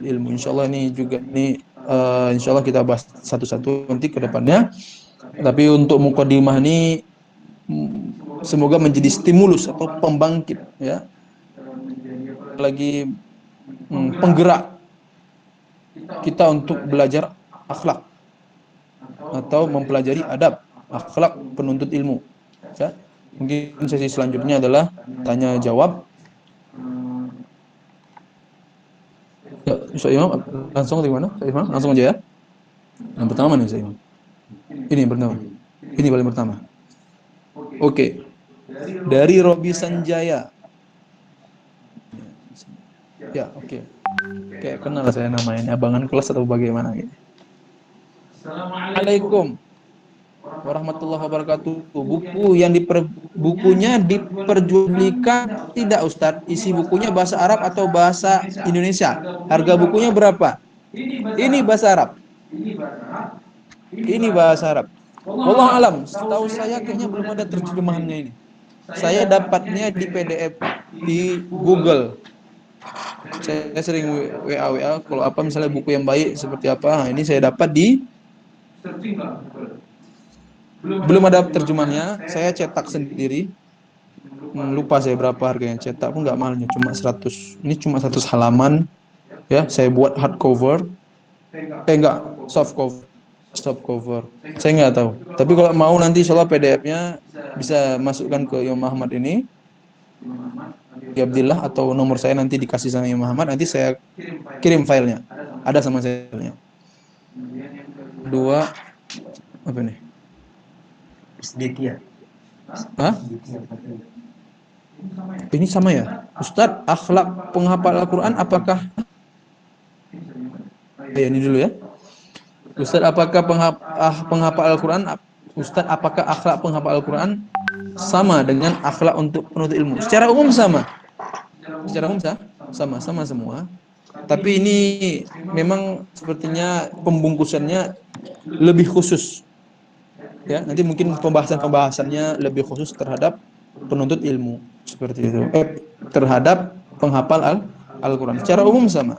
ilmu. Insyaallah ini juga insyaallah kita bahas satu-satu nanti ke depannya. Tapi untuk mukadimah ini semoga menjadi stimulus atau pembangkit, ya. Lagi penggerak kita untuk belajar akhlak atau mempelajari adab akhlak penuntut ilmu, ya. Mungkin sesi selanjutnya adalah tanya jawab. Ya, Ustaz Imam langsung di mana? Ustaz Imam langsung aja ya. Yang pertama nih Ustaz Imam. Ini yang pertama. Ini paling pertama. Oke. Dari Robi Sanjaya. Ya, oke. Kayak kenal saya namanya, abangan kelas atau bagaimana gitu. Assalamualaikum. warahmatullahi wabarakatuh. Bukunya diperjualbelikan tidak Ustadz? Isi bukunya bahasa Arab atau bahasa Indonesia? Harga bukunya berapa? Ini bahasa Arab. Ini bahasa Arab. Wallahu alam, setahu saya kayaknya belum ada terjemahannya ini. Saya dapatnya di PDF di Google. Saya sering WA kalau apa misalnya buku yang baik seperti apa. Nah, ini saya dapat di belum ada terjemahnya. Saya cetak sendiri. Lupa saya berapa harganya. Cetak pun nggak mahalnya, cuma 100. Ini cuma 100 halaman. Ya, saya buat hardcover. Enggak, soft cover. Soft cover. Saya nggak tahu. Tapi kalau mau nanti insyaallah PDF-nya bisa masukkan ke Imam Ahmad ini. Ya Abdillah atau nomor saya nanti dikasih sama Imam Ahmad, nanti saya kirim filenya. Ada sama saya filenya. Dua apa nih? Sedikit ya. Hah? Ini sama ya? Ustadz, akhlak penghafal Al-Quran apakah ini dulu ya. Ustadz, apakah penghafal Al-Quran Ustadz, apakah akhlak penghafal Al-Quran sama dengan akhlak untuk penuntut ilmu? Secara umum sama. Secara umum sama semua. Tapi ini memang sepertinya pembungkusannya lebih khusus. Ya, nanti mungkin pembahasannya lebih khusus terhadap penuntut ilmu seperti itu. Terhadap penghafal Al-Quran. Secara umum sama.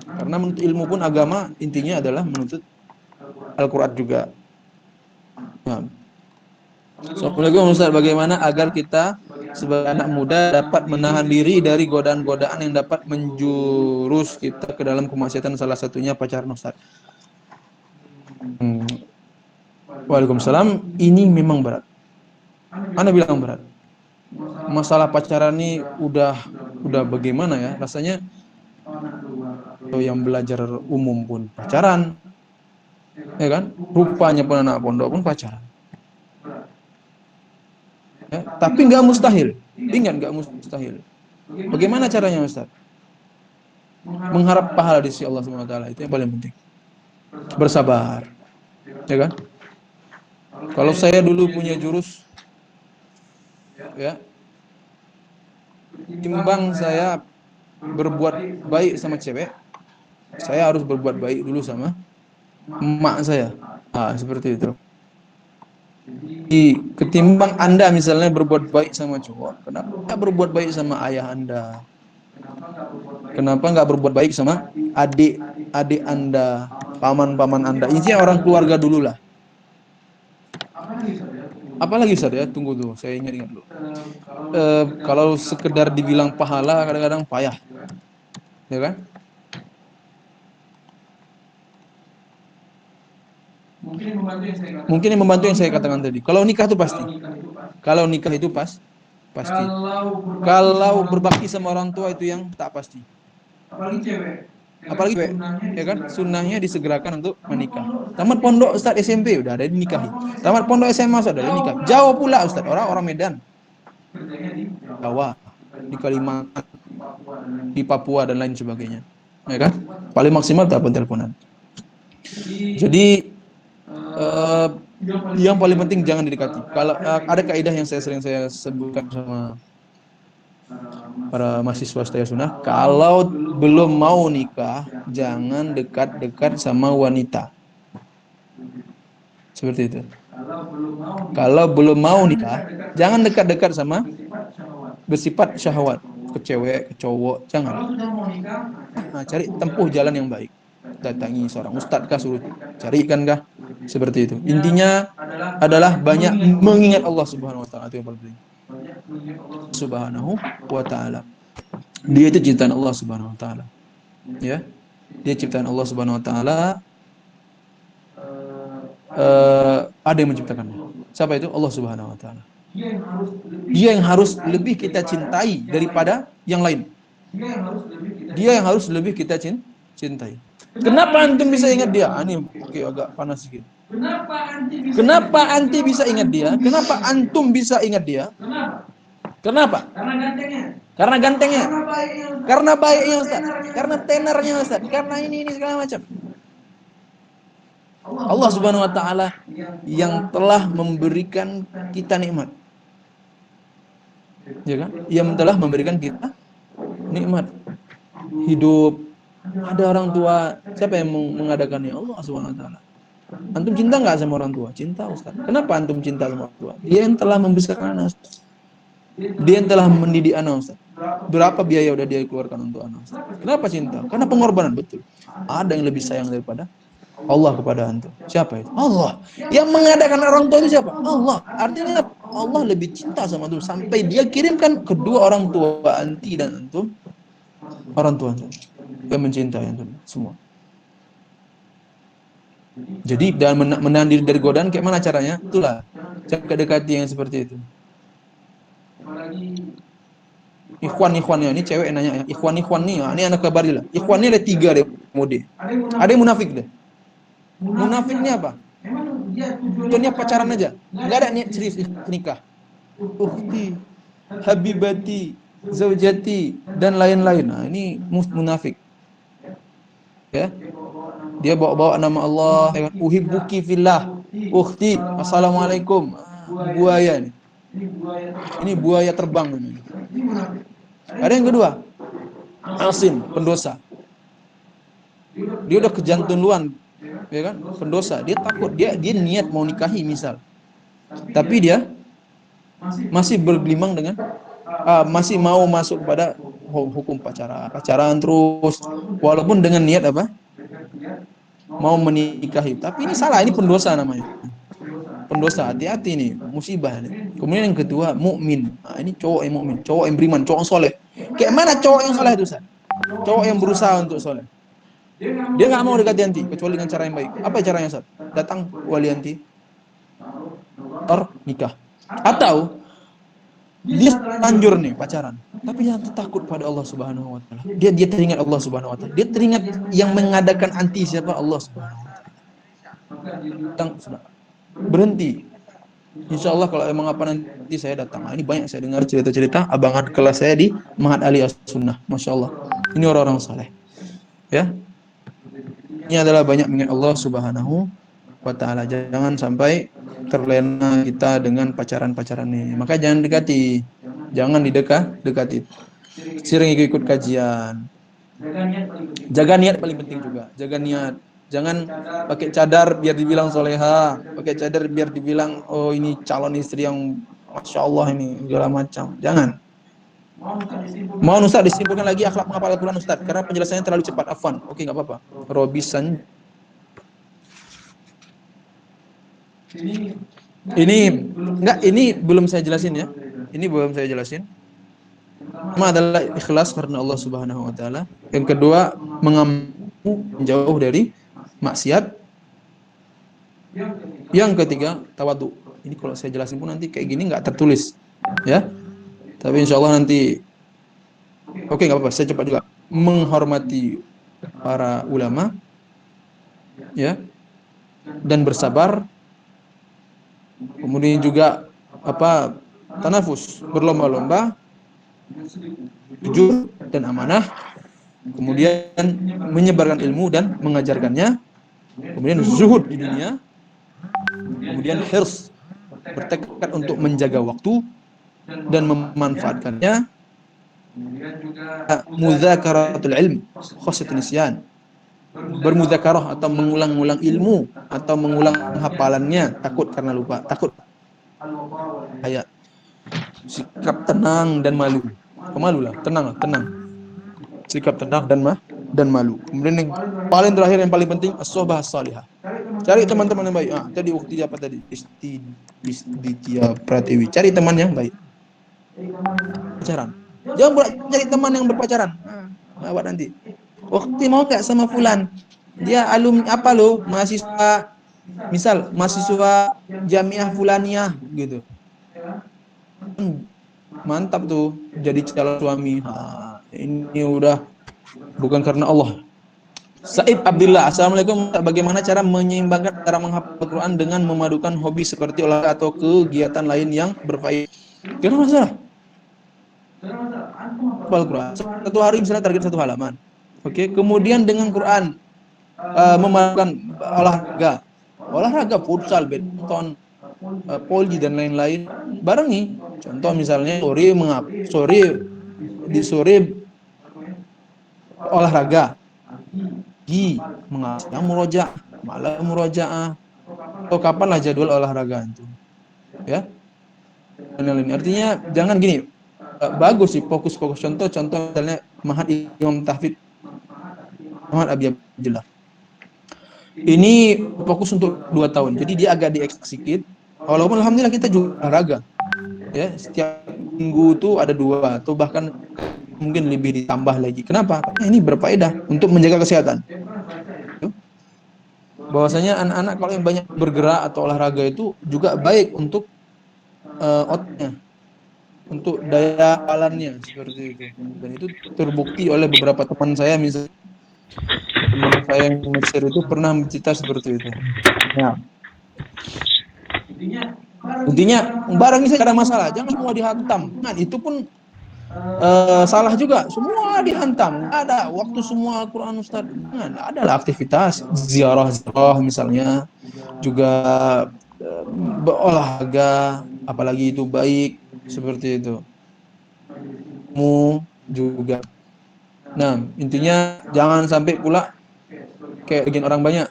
Karena menuntut ilmu pun agama intinya adalah menuntut Al-Quran juga. Nah. Assalamualaikum Ustaz, bagaimana agar kita sebagai anak muda dapat menahan diri dari godaan-godaan yang dapat menjurus kita ke dalam kemaksiatan, salah satunya pacaran Ustaz. Waalaikumsalam, ini memang berat. Ana bilang berat. Masalah pacaran ini udah bagaimana ya? Rasanya yang belajar umum pun pacaran. Ya kan? Rupanya pun anak pondok pun pacaran. Ya, tapi nggak mustahil. Ingat, nggak mustahil. Bagaimana caranya Ustaz? Mengharap pahala di sisi Allah SWT, itu yang paling penting. Bersabar. Ya kan? Kalau saya dulu punya jurus, ya, timbang saya berbuat baik sama cewek, saya harus berbuat baik dulu sama emak saya. Seperti itu. Ketimbang Anda misalnya berbuat baik sama cowok, kenapa nggak berbuat baik sama ayah Anda? Kenapa nggak berbuat baik sama adik Anda, paman Anda? Intinya orang keluarga dulu lah. Apalagi Ustaz ya, tunggu tuh, saya ingat dulu. Kalau sekedar dibilang pahala kadang-kadang payah, ya kan? Mungkin yang membantu yang saya katakan tadi. Kalau nikah itu pasti. Kalau nikah itu pasti. Kalau berbakti sama orang tua itu yang tak pasti. Apalagi cewek, ya kan? Sunnahnya disegerakan untuk menikah. Tamat pondok Ustaz SMP udah ada dinikahi. Tamat pondok SMA sudah ada nikah. Jauh pula Ustaz, orang Medan. Jawa, di Kalimantan, di Papua dan lain sebagainya. Ya kan? Paling maksimal telepon teleponan. Jadi yang paling penting jangan didekati. Kalau ada kaidah yang sering saya sebutkan sama para mahasiswa setia sunnah, kalau belum mau nikah, jangan dekat-dekat sama wanita. Seperti itu. Kalau belum mau nikah, jangan dekat-dekat sama bersifat syahwat, ke cewek, ke cowok, jangan. Cari tempuh jalan yang baik. Datangi seorang ustadz kah, suruh carikan kah, seperti itu. Intinya adalah banyak mengingat Allah Subhanahu wa taala, itu yang paling penting. Subhanahu wa taala. Dia itu ciptaan Allah Subhanahu wa taala. Ya. Dia ciptaan Allah Subhanahu wa taala. Ada yang menciptakannya. Siapa itu? Allah Subhanahu wa taala. Dia yang harus lebih kita cintai daripada yang lain. Dia yang harus lebih kita cintai. Kenapa antum bisa ingat dia? Ini agak panas sedikit. Kenapa anti bisa ingat dia? Kenapa antum bisa ingat dia? Kenapa? Karena gantengnya. Karena baiknya Ustaz. Karena tenernya Ustaz. Karena ini segala macam. Allah Subhanahu wa taala yang telah memberikan kita nikmat. Ya kan? Yang telah memberikan kita nikmat hidup. Ada orang tua, siapa yang mengadakannya? Allah Subhanahu wa taala. Antum cinta nggak sama orang tua? Cinta, Ustaz. Kenapa antum cinta sama orang tua? Dia yang telah membesarkan anak. Dia yang telah mendidik anak, Ustaz. Berapa biaya udah dia keluarkan untuk anak, Ustaz? Kenapa cinta? Karena pengorbanan, betul. Ada yang lebih sayang daripada Allah kepada antum. Siapa itu? Allah. Yang mengadakan orang tua itu siapa? Allah. Artinya Allah lebih cinta sama antum sampai dia kirimkan kedua orang tua anti dan antum, orang tua antum yang mencintai antum semua. Jadi dan menahan diri dari godaan kayak mana caranya? Itulah cara dekati yang seperti itu. Ikhwan-ikhwannya ini cewek nanya, ikhwan-ikhwan nih, ini anak kabarilah. Ikhwan ini ada 3 deh mode. Ada yang munafik deh. Munafiknya apa? Tujuannya pacaran aja, nggak ada niat serius nikah. Ukhti, habibati, zaujati dan lain-lain. Nah, ini munafik. Ya. Dia bawa-bawa nama Allah, ya kan? Uhibbuki fillah. Ukhti, assalamualaikum. Buaya nih. Ini buaya terbang ini. Ada yang kedua, asim, pendosa. Dia udah kejantunduan, ya kan? Pendosa. Dia takut, dia niat mau nikahi misal. Tapi dia masih bergelimang dengan masih mau masuk pada hukum pacaran terus walaupun dengan niat apa? Mau menikahi. Tapi ini salah, ini pendosa namanya. Pendosa, hati-hati nih, musibah nih. Kemudian yang kedua, mukmin. Nah, ini cowok yang mukmin, cowok yang beriman, cowok yang soleh. Kayak mana cowok yang soleh itu, Ustaz? Cowok yang berusaha untuk soleh. Dia nggak mau dekati anti kecuali dengan cara yang baik. Apa caranya, Ustaz? Datang wali anti, nikah. Atau dia lanjur nih pacaran, tapi dia takut pada Allah Subhanahu wa taala. Dia teringat Allah Subhanahu wa taala. Dia teringat yang mengadakan anti siapa? Allah Subhanahu wa taala. Berhenti. Insya Allah kalau emang apa nanti saya datang. Nah, ini banyak saya dengar cerita-cerita abangan kelas saya di Mahat Aliyah Sunnah. Masya Allah. Ini orang-orang saleh. Ya. Ini adalah banyak mengingat Allah Subhanahu wa taala. Jangan sampai terlena kita dengan pacaran-pacaran ini. Maka jangan dekati. Jangan dekati. Sering ikut kajian. Jaga niat paling penting juga. Jaga niat. Jangan pakai cadar biar dibilang soleha, pakai cadar biar dibilang oh ini calon istri yang masya Allah ini segala macam. Jangan. Mohon Ustaz disimpulkan lagi akhlak menghafal Al-Quran Ustaz, karena penjelasannya terlalu cepat. Afwan. Oke, nggak apa-apa. Robisan. Ini belum saya jelasin ya. Ini belum saya jelasin. Pertama adalah ikhlas karena Allah Subhanahu wa taala. Yang kedua, menjauh dari maksiat. Yang ketiga, tawadhu. Ini kalau saya jelasin pun nanti kayak gini nggak tertulis, ya. Tapi insya Allah nanti, oke nggak apa-apa. Saya cepat juga. Menghormati para ulama, ya, dan bersabar. Kemudian juga tanafus, berlomba-lomba, jujur dan amanah. Kemudian menyebarkan ilmu dan mengajarkannya. Kemudian zuhud di dunia. Kemudian hirs, bertekad untuk menjaga waktu dan memanfaatkannya. Mudzakaratul ilm, khosyatul nisyan, bermudzakarah atau mengulang-ulang ilmu atau mengulang hafalannya, takut karena lupa, takut ayat. Sikap tenang dan malu. Kemalulah, tenang. Sikap tenang dan malu. Kemudian yang paling terakhir yang paling penting as-sohbah as-salihah. Cari teman-teman yang baik. Tadi ukti apa tadi? Istidia Pratiwi. Cari teman yang baik. Pacaran. Jangan pula cari teman yang berpacaran. Lewat nanti. Ukti mau gak sama fulan? Dia alumni apa lo? Mahasiswa, misal mahasiswa Jamiah Fulaniyah gitu. Mantap tuh jadi calon suami. Ini udah bukan karena Allah. Said Abdullah, assalamualaikum. Bagaimana cara menyeimbangkan cara menghafal Al-Quran dengan memadukan hobi seperti olahraga atau kegiatan lain yang berfaedah? Tidak masalah. Al-Quran satu hari misalnya target 1 halaman. Oke, kemudian dengan Quran memadukan olahraga. olahraga futsal, badminton, poli dan lain-lain barengi. Contoh misalnya sore olahraga, pagi mengasih murojaah, malam murojaah, atau kapanlah jadwal olahraga itu, ya. Artinya jangan gini, bagus sih fokus-fokus contoh misalnya Mahat Imam Tahfidz Muhammad Abi Abdillah. Ini fokus untuk 2 tahun. Jadi dia agak diekspos sedikit. Walaupun alhamdulillah kita juga olahraga. Ya, setiap minggu itu ada 2 atau bahkan mungkin lebih ditambah lagi. Kenapa? Karena ini berfaedah untuk menjaga kesehatan. Bahwasanya anak-anak kalau yang banyak bergerak atau olahraga itu juga baik untuk otaknya, untuk daya hafalannya seperti itu. Dan itu terbukti oleh beberapa teman saya, misalnya teman saya yang Mesir itu pernah bercerita seperti itu. Nah, intinya barang ini ada masalah, jangan semua dihantam. Nah, itu pun salah juga, semua dihantam. Nggak ada waktu semua Al-Quran Ustaz. Jangan, adalah aktivitas ziarah misalnya, juga berolahraga, apalagi itu baik seperti itu. Mu juga. Nah, intinya jangan sampai pula kayak bikin orang banyak.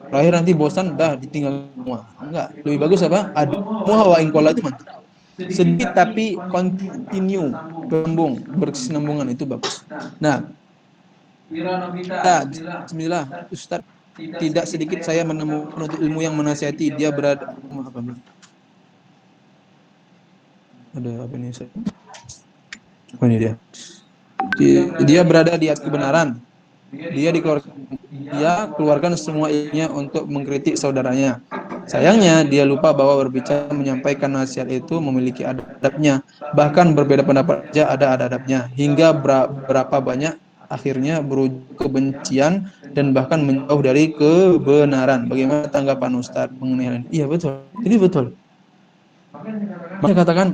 Terakhir nanti bosan, dah ditinggal semua. Enggak, lebih bagus apa? Ada hawa ingkola itu mantap. Sedikit tapi continue, berkesinambungan itu bagus. Nah, bismillah, Ustaz, tidak sedikit saya menemukan untuk ilmu yang menasihati dia berada ada apa ini? Oh, ini dia berada di atas kebenaran. Dia keluarkan semua ilmunya untuk mengkritik saudaranya. Sayangnya dia lupa bahwa berbicara menyampaikan nasihat itu memiliki adabnya. Bahkan berbeda pendapat saja ada adabnya. Hingga berapa banyak akhirnya berujung kebencian dan bahkan menjauh dari kebenaran. Bagaimana tanggapan Ustadz mengenai hal ini? Iya betul. Ini betul. Makanya katakan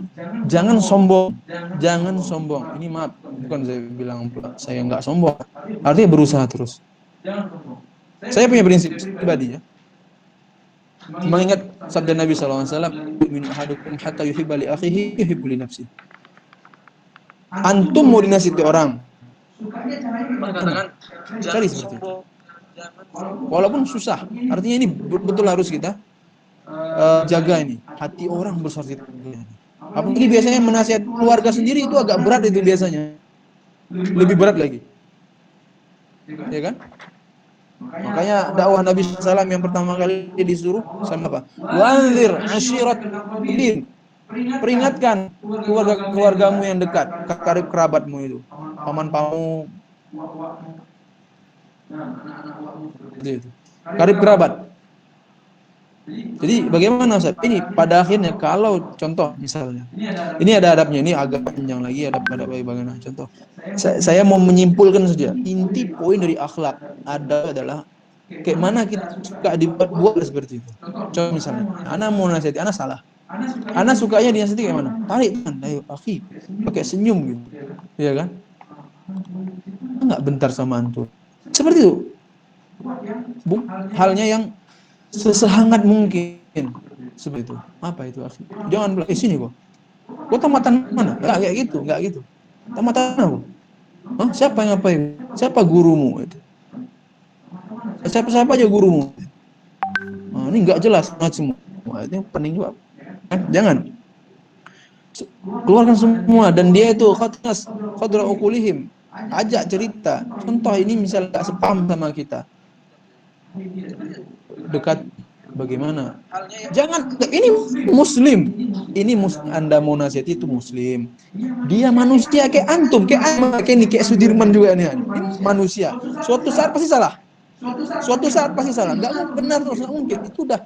jangan sombong. Jangan sombong. Ini maaf, bukan saya bilang saya nggak sombong. Artinya berusaha terus. Saya punya prinsip pribadi, ya. Mengingat sabda Nabi SAW, "Min ahadukum hatta yuhibba li akhihi yuhibbu li nafsihi." Antum mau dinasihati orang, cari seperti itu. Walaupun susah, artinya ini betul harus kita jaga ini. Hati orang besar itu. Apalagi biasanya menasihat keluarga sendiri itu agak berat itu biasanya. Lebih berat lagi. Ya kan? Makanya dakwah Nabi SAW yang pertama kali disuruh sama apa? Wanzir asyirat din. Peringatkan keluargamu yang dekat, karib kerabatmu itu, paman-pamanmu, itu. Karib kerabat. Jadi bagaimana Ustaz? Ini pada akhirnya kalau contoh misalnya, ini ada adabnya, ini agak panjang lagi ada bagaimana contoh. Saya mau menyimpulkan saja. Inti poin dari akhlak adalah kayak mana kita suka dibuat seperti itu. Contoh misalnya, anak mau nasihati, anak salah. Anak sukanya dinasihati kayak mana? Tarik kan, ayo akhi, pakai senyum gitu. Iya kan? Enggak bentar sama antum. Seperti itu. Halnya yang sehangat mungkin seperti itu. Apa itu akhi? Jangan bilang sini kok. Kok tamatan mana? Enggak kayak gitu, enggak gitu. Tamatan apa? Hah? Siapa yang ngapain? Siapa gurumu itu? Siapa aja gurumu? Nah, ini enggak jelas semua. Itu penting juga. Jangan keluarkan semua, dan dia itu khadra ukulihim, ajak cerita. Contoh ini misalnya enggak sepaham sama kita, dekat bagaimana? Jangan, ini muslim, Anda mau nasihati itu muslim. Dia manusia kayak antum, kayak kayak Sudirman juga nih. Ini manusia. Suatu saat pasti salah. Enggak mau benar terus, enggak mungkin. Itu udah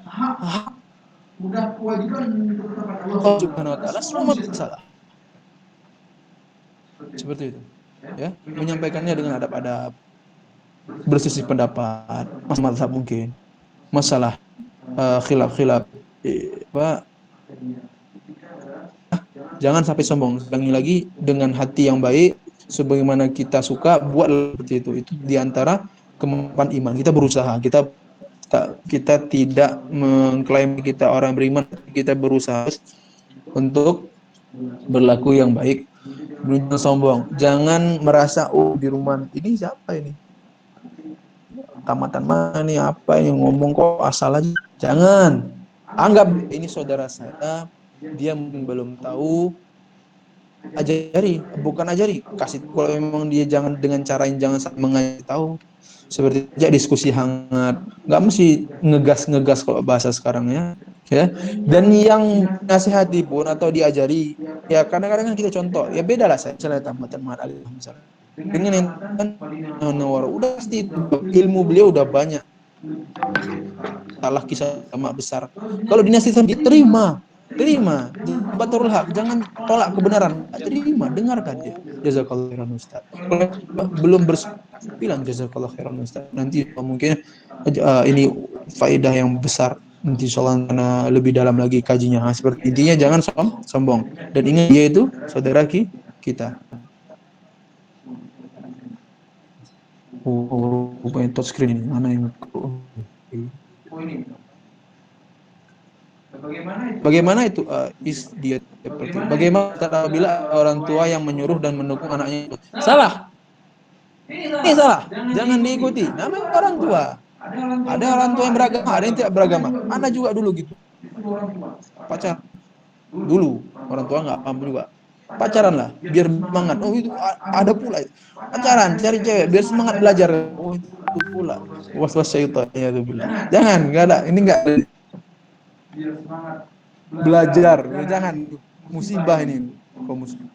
kewajiban Allah Subhanahu wa taala, semua masalah. Seperti itu. Ya, menyampaikannya dengan adab-adab, bersisi pendapat, masalah mungkin. Masalah khilaf jangan sampai sombong. Lagi dengan hati yang baik, sebagaimana kita suka buat seperti itu. Itu diantara kemampuan iman. Kita berusaha, kita kita tidak mengklaim kita orang beriman, kita berusaha untuk berlaku yang baik, jangan sombong, jangan merasa di rumah ini siapa ini, tamatan mana nih, apa yang ngomong kok asal aja. Jangan anggap ini saudara saya, dia mungkin belum tahu, ajari, bukan ajari, kasih. Kalau memang dia jangan dengan cara yang jangan mengasih tahu, seperti aja diskusi hangat, nggak mesti ngegas kalau bahasa sekarang ya. Dan yang nasihati pun atau diajari, ya kadang-kadang kan kita contoh, ya beda lah saya misalnya tamatan Muhammad Ali misalnya dengan yang kan Nawar, udah pasti ilmu beliau udah banyak, salah kisah sama besar. Kalau dinasihatkan terima baturul hak, jangan tolak kebenaran, terima, dengarkan dia. Jazakallahu khairan Ustaz. Kalau belum bilang jazakallahu khairan Ustaz, nanti mungkin ini faedah yang besar, nanti insyaallah lebih dalam lagi kajinya. Seperti intinya jangan sombong, dan ingat dia itu saudara kita. Rupanya touchscreen ini mana yang bagaimana itu dia seperti bagaimana apabila orang tua yang menyuruh dan mendukung anaknya itu salah? Ini salah, jangan diikuti. Namanya orang tua. Ada orang tua yang beragama, ada yang tidak beragama. Ana juga dulu gitu. Pacar dulu, orang tua nggak paham juga. Pacaran lah, biar semangat. Oh itu ada pula. Pacaran, cari cewek, biar semangat belajar. Oh itu pula. Was-was syaitan ya itu bilang. Jangan, nggak ada. Ini nggak ada. Belajar, jangan, musibah ini kaum muslim.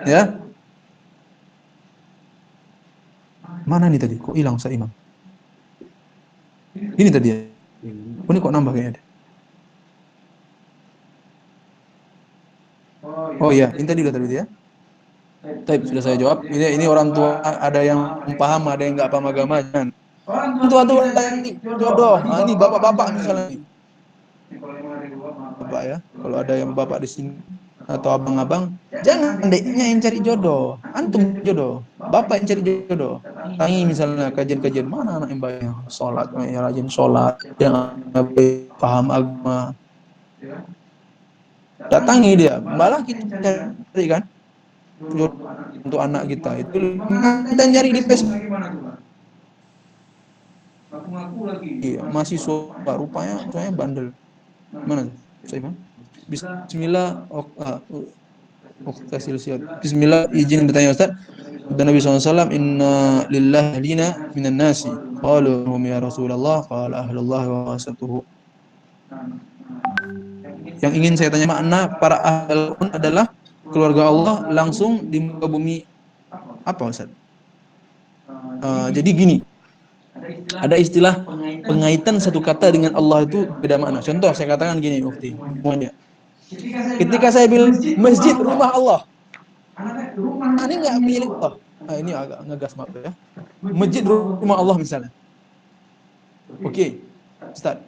Ya, mana nih tadi? Kok hilang Ustaz Imam? Ini tadi ya. Ini kok nambah kayaknya. Oh iya, ini tadi udah tadi ya. Tapi sudah saya jawab. Ini orang tua, ada yang paham, ada yang nggak paham agama. Jangan. Orang tua jodoh. Nah, ini bapak-bapak misalnya. Bapak ya, kalau ada yang bapak di sini atau abang-abang, jangan adiknya yang cari jodoh, antum jodoh, bapak yang cari jodoh. Tangi misalnya kajian-kajian, mana anak yang banyak sholat, yang rajin sholat, yang paham agama, datangi dia. Malah kita cari kan jodoh untuk anak kita itu, kita cari di Facebook. Iya, mahasiswa rupanya bandel. Mana saya Bismillah. Bismillah, izin bertanya Ustaz. Dan Nabi SAW, inna lillahi alina minan nasi. Qalu hum ya Rasulullah, qala ahlullah wa wasatuhu. Yang ingin saya tanya, makna para ahlul adalah keluarga Allah langsung di muka bumi apa Ustaz? Jadi gini, ada istilah pengaitan satu kata dengan Allah itu beda makna. Contoh saya katakan gini, Ufti. Ketika saya bilang masjid rumah Allah, ini nggak milik Allah. Ini agak ngegas maaf ya. Masjid rumah Allah misalnya. Oke, Ustaz.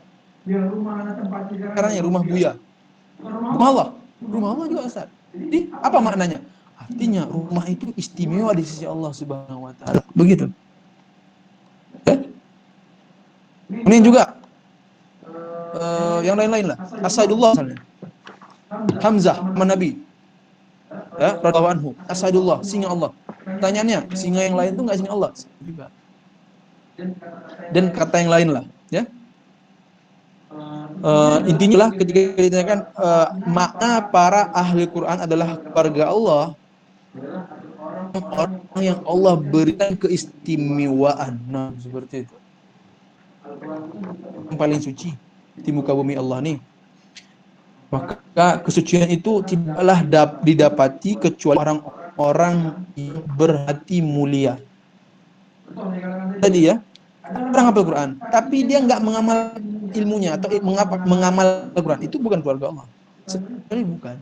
Caranya rumah Buya. Rumah Allah. Rumah Allah juga Ustaz. Jadi apa maknanya? Artinya rumah itu istimewa di sisi Allah Subhanahu wa taala. Begitu. Ini juga yang lain-lain lah. Asadullah misalnya. Hamzah sama Nabi. Ya, radhiyallahu anhu. Asadullah, singa Allah. Pertanyaannya, singa yang lain itu enggak singa Allah? Juga. Dan kata yang lain lah, ya. Intinya lah ketika ditanyakan makna para ahli Quran adalah keluarga Allah, orang yang Allah berikan keistimewaan. Nah, seperti itu. Yang paling suci di muka bumi Allah nih. Maka kesucian itu tidaklah didapati kecuali orang-orang yang berhati mulia. Tadi ya, orang hafal Quran, tapi dia nggak mengamal ilmunya atau mengamal Quran, itu bukan keluarga Allah. Sebenarnya bukan.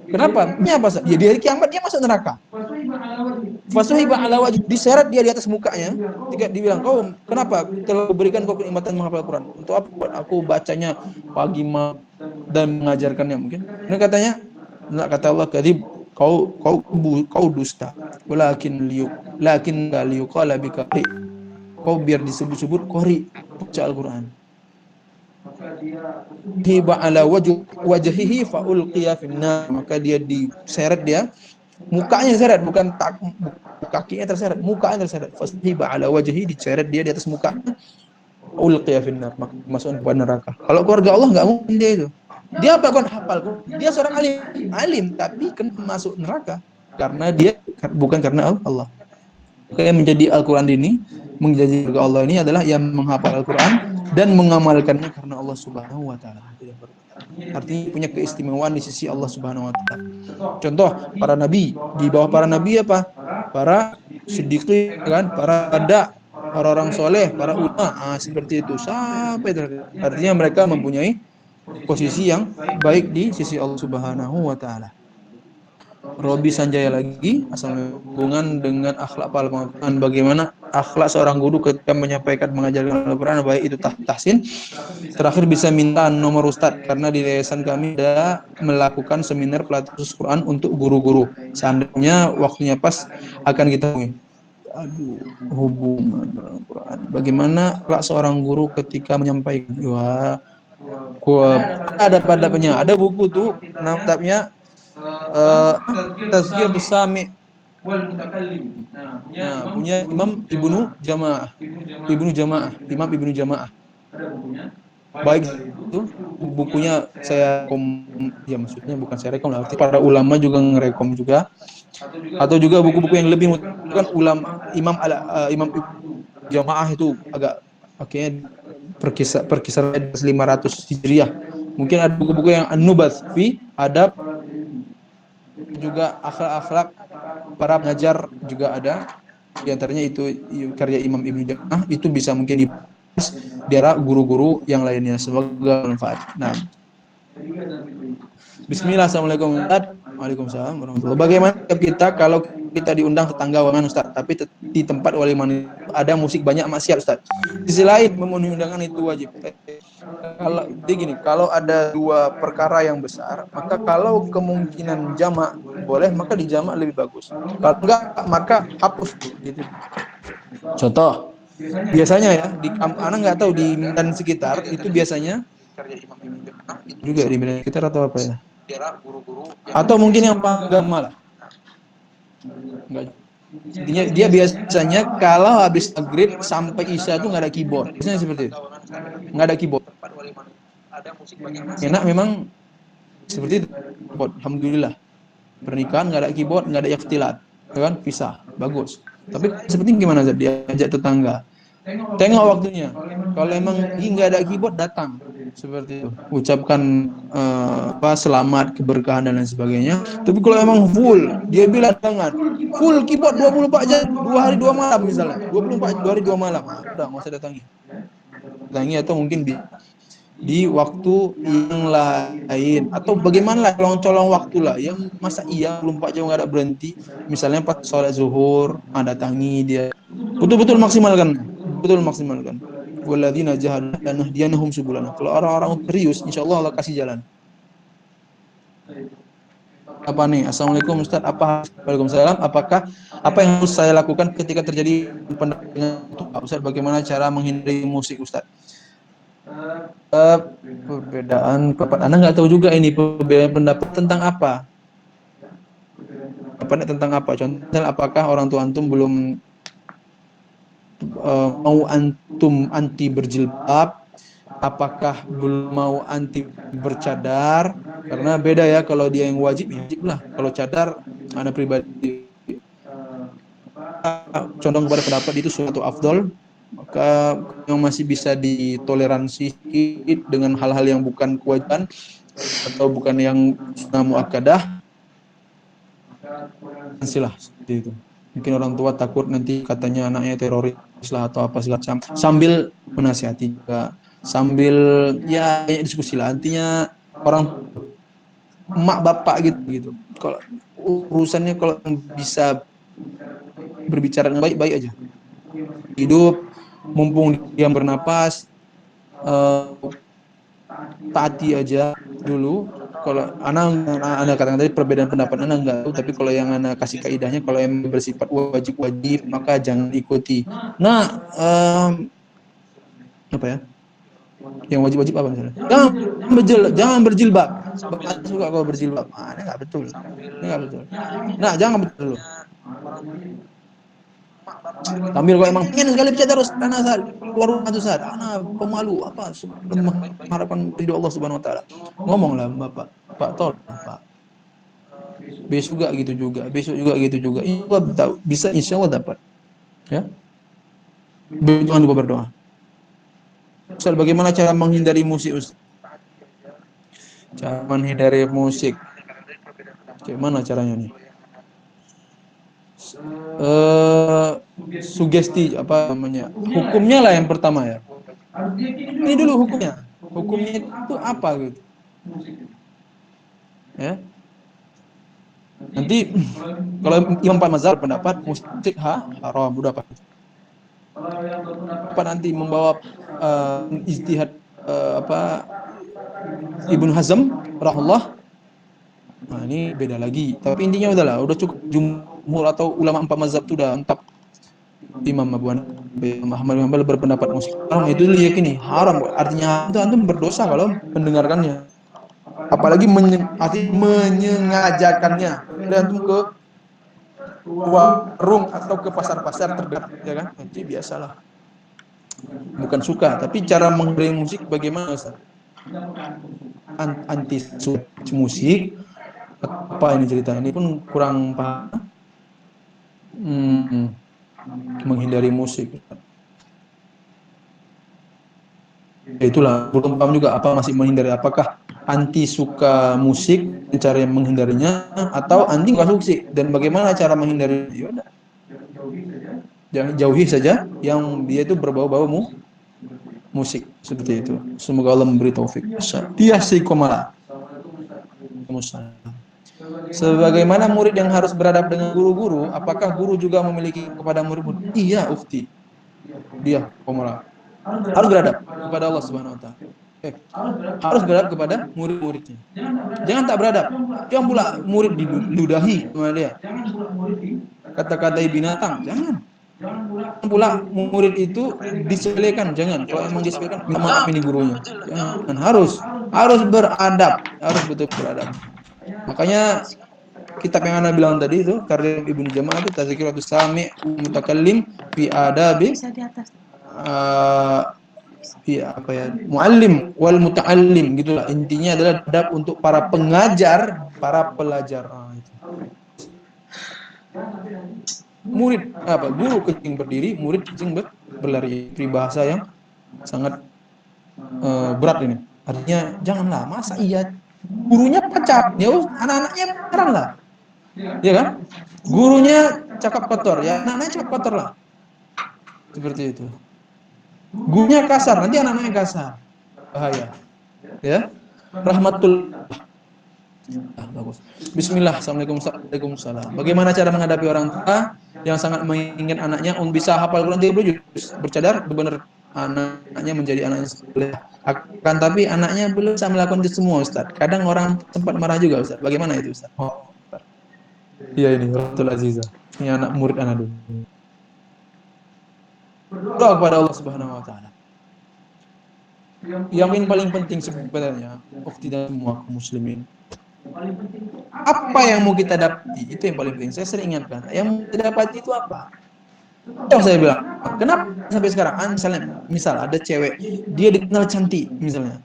Kenapa? Buktinya apa? Ya di hari kiamat dia masuk neraka. Fasuhiba ala wajhi, diseret dia di atas mukanya. Ketika dibilang, kau kenapa telah berikan kau kenikmatan menghafal Quran? Untuk apa? Aku bacanya pagi malam dan mengajarkannya mungkin. Ini katanya, kata Allah, kadib, kau dusta. Lakin liuqala bika qari. Kau biar disebut-sebut qari. baca Al-Quran. Hiba ala wajhihi fa ulqiya finnar, maka dia diseret, dia mukanya terseret, bukan kakinya terseret, mukanya terseret. Fasiba ala wajhi, diseret dia di atas mukanya, ulqiya finnar, maka masuk ke neraka. Kalau keluarga Allah nggak mungkin dia itu. Dia apa kan hafal? Dia seorang alim tapi kena masuk neraka karena dia bukan karena Allah. Yang menjadi Al-Quran ini, menjadi keluarga Allah ini adalah yang menghafal Al-Quran dan mengamalkannya karena Allah Subhanahu wa taala. Artinya punya keistimewaan di sisi Allah Subhanahu wa taala. Contoh, para nabi, di bawah para nabi apa? Para siddiqin kan, para ada, orang-orang soleh, para ulama, seperti itu sampai artinya mereka mempunyai posisi yang baik di sisi Allah Subhanahu wa taala. Robi Sanjaya lagi, asal hubungan dengan akhlak Al-Quran. Bagaimana akhlak seorang guru ketika menyampaikan mengajarkan Al-Quran, baik itu tahsin. Terakhir bisa minta nomor Ustadz, karena di yayasan kami ada melakukan seminar pelatihan Quran untuk guru-guru. Seandainya waktunya pas akan kita hubungan Al-Quran. Bagaimana akhlak seorang guru ketika menyampaikan? Wah, ada pada ada buku tuh namanya Tazkiratus Sami'. Nah, punya Imam Ibnu Jamaah. Imam Ibnu Jamaah. Baik itu bukunya saya ya maksudnya bukan saya rekom, arti para ulama juga ngerekom juga. Atau juga buku-buku yang lebih kan ulama Imam Ibnu Jamaah itu agak perkisar 500 Hijriah. Mungkin ada buku-buku yang An-Nubath fi Adab, juga akhlak-akhlak para pengajar juga ada. Di antaranya itu karya Imam Ibnu Jamaah, itu bisa mungkin dibahas di era guru-guru yang lainnya. Semoga bermanfaat. Nah, Bismillah, assalamualaikum Ustaz. Waalaikumsalam warahmatullahi wabarakatuh. Bagaimana kita kalau kita diundang tetangga waman Ustaz, tapi di tempat waliman ada musik banyak maksiat Ustaz. Di sisi lain memenuhi undangan itu wajib. Kalau gini, kalau ada dua perkara yang besar, maka kalau kemungkinan jamak boleh, maka dijamak lebih bagus. Kalau enggak, maka hapus gitu. Contoh, biasanya ya di anak nggak tahu di Medan sekitar itu biasanya juga di Medan sekitar atau apa ya? Atau mungkin yang agama lah. Enggak. Intinya dia biasanya kalau habis maghrib sampai isya itu nggak ada keyboard. Biasanya seperti itu. Nggak ada keyboard. Enak memang seperti itu. Alhamdulillah. Pernikahan nggak ada keyboard, nggak ada ikhtilat, kan? Pisah, bagus. Tapi seperti gimana Zat? Diajak tetangga. Tengok waktunya. Kalau emang nggak ada keyboard, datang. Seperti itu. Ucapkan selamat, keberkahan dan lain sebagainya. Tapi kalau emang full, dia bilang jangan. Full keyboard 24 jam, 2 hari 2 malam misalnya. 24 2 hari 2 malam. Udah, nggak usah datangi. Datangi atau mungkin di waktu yang lain, atau bagaimana lah, colong-colong waktu lah, yang masa iya 24 jam nggak ada berhenti, misalnya pas sholat zuhur datangi dia, betul-betul maksimalkan walladzina jahadu lanahdiyannahum subulana. Kalau orang-orang serius, insyaallah Allah kasih jalan. Apa nih? Assalamualaikum Ustaz, Waalaikumsalam. Apa yang harus saya lakukan ketika terjadi pendengar Ustaz? Bagaimana cara menghindari musik Ustaz? Perbedaan pendapat, Anda nggak tahu juga ini perbedaan pendapat tentang apa? Tentang apa? Contohnya, apakah orang tua antum belum mau antum anti berjilbab? Apakah belum mau anti bercadar? Karena beda ya, kalau dia yang wajib lah. Kalau cadar, Anda pribadi condong kepada pendapat itu suatu afdol, maka yang masih bisa ditoleransi dengan hal-hal yang bukan kewajiban atau bukan yang sunnah muakkadah, silah seperti itu. Mungkin orang tua takut nanti katanya anaknya teroris lah atau apa segala macam, sambil menasihati juga, sambil ya diskusi lah. Intinya orang emak bapak gitu. Kalau urusannya kalau bisa berbicara dengan baik-baik aja. Hidup mumpung dia bernapas, taati aja dulu. Kalau anak katakan tadi perbedaan pendapat anak enggak tahu, tapi kalau yang anak kasih kaidahnya, kalau yang bersifat wajib maka jangan ikuti. Nah, Apa ya? Yang wajib-wajib apa misalnya? Jangan berjilbab. Bapak suka kalau berjilbab. Ah, ini nggak betul. Ini nggak betul. Nah, jangan betul dulu. Sambil kau emang pengen sekali bercadar harus karena saat keluar rumah tuh saat anak pemalu apa mengharapkan ridho Allah Subhanahu Wa Taala. Ngomonglah Bapak, Pak tolong Pak. Besok juga gitu juga, besok juga gitu juga. Bisa insya Allah dapat. Ya, jangan lupa berdoa. Ustaz, bagaimana cara menghindari musik, Ustaz? Cara menghindari musik. Gimana caranya nih? Sugesti apa namanya? Hukumnya lah yang pertama ya. Ini dulu hukumnya. Hukumnya itu apa gitu? Ya. Nanti kalau Imam Empat Mazhab pendapat musik haram udah kan. Apa nanti membawa ijtihad apa Ibnu Hazm rahullah. Nah, ini beda lagi. Tapi intinya udahlah, udah cukup jumhur atau ulama empat mazhab itu udah entap. Imam Abu Hanifa, Ahmad bin Hanbal berpendapat musik haram. Itu diyakini haram. Artinya itu antum berdosa kalau mendengarkannya. Apalagi menyengajakannya. Dan antum ke warung atau ke pasar-pasar terdekat, ya kan? Nanti biasalah. Bukan suka, tapi cara menghindari musik bagaimana, Ustaz? Anti musik apa ini ceritanya? Ini pun kurang paham. Menghindari musik. Itulah belum paham juga apa masih menghindari, apakah anti suka musik cara menghindarinya atau anti nggak suka dan bagaimana cara menghindari? Ya udah, jangan jauhi saja yang dia itu berbau-bau musik seperti itu. Semoga Allah memberi taufik. Dia sikomala. Sebagaimana murid yang harus beradab dengan guru-guru, apakah guru juga memiliki kepada murid-murid? Iya, Ufti. Dia komala. Harus beradab kepada Allah Subhanahu wa taala. Harus beradab kepada murid-muridnya. Jangan tak beradab. Jangan pula murid diludahi sama dia. Kata-katai binatang, jangan. Jangan pula murid itu disepelekan, jangan. Kalau emang disepelekan, minta maaf ini gurunya. Jangan. Harus beradab, harus betul beradab. Makanya kitab yang Anda bilang tadi itu karya Ibnu Jamaah itu Tazkiratus Sami' Mutakallim fi Adabi apa ya, muallim wal muta'allim gitulah. Intinya adalah adab untuk para pengajar, para pelajar. Itu. Murid apa? Guru kencing berdiri, murid kencing berlari. Peribahasa yang sangat berat ini. Artinya janganlah, masa iya gurunya pacar, ya anak-anaknya pacaran lah. Ya kan? Gurunya cakap kotor, ya anak-anaknya cakap kotor lah. Seperti itu. Gurunya kasar, nanti anak-anaknya kasar. Bahaya. Ya. Rahmatul. Bagus. Bismillah. Assalamualaikum. Waalaikumsalam. Bagaimana cara menghadapi orang tua yang sangat menginginkan anaknya bisa hafal Quran 30 juz, bercadar benar anaknya menjadi anak yang soleh. Akan tapi anaknya belum bisa melakukan itu semua, Ustaz. Kadang orang sempat marah juga, Ustaz. Bagaimana itu, Ustaz? Oh, iya ini Rahmatul Aziza. Ini anak murid anak dulu. Doa kepada Allah Subhanahu wa taala. Yang paling penting sebenarnya, waktu dan semua muslimin. Apa yang mau kita dapati itu yang paling penting. Saya sering ingatkan, yang mau kita dapati itu apa? Yang saya bilang, kenapa sampai sekarang? Misal ada cewek, dia dikenal cantik misalnya.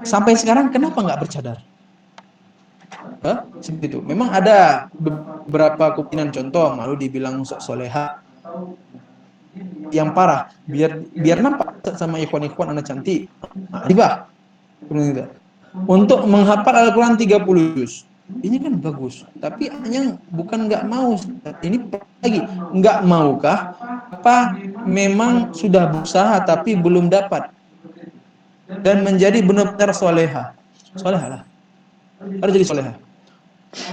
Sampai sekarang kenapa nggak bercadar? Seperti itu. Memang ada beberapa kemungkinan, contoh malu dibilang sok soleha yang parah, biar nampak sama ikhwan-ikhwan anak cantik. Nah, untuk menghafal Al-Quran 30 juz. Ini kan bagus, tapi yang bukan nggak mau. Ini lagi nggak maukah? Apa memang sudah berusaha tapi belum dapat dan menjadi benar-benar soleha? Soleha lah, harus jadi soleha.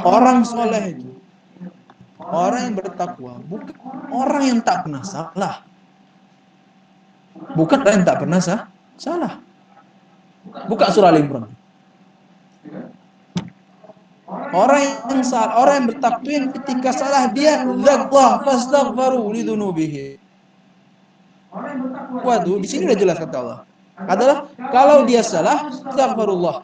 Orang soleh itu orang yang bertakwa, bukan orang yang tak pernah salah. Bukan orang yang tak pernah salah. Buka surah Al-Imran. Orang yang salah, orang yang bertakwa yang ketika salah dia Allah fastaghfaru lidunubihi. bertakwa itu di sini udah jelas kata Allah adalah kalau dia salah, astaghfirullah,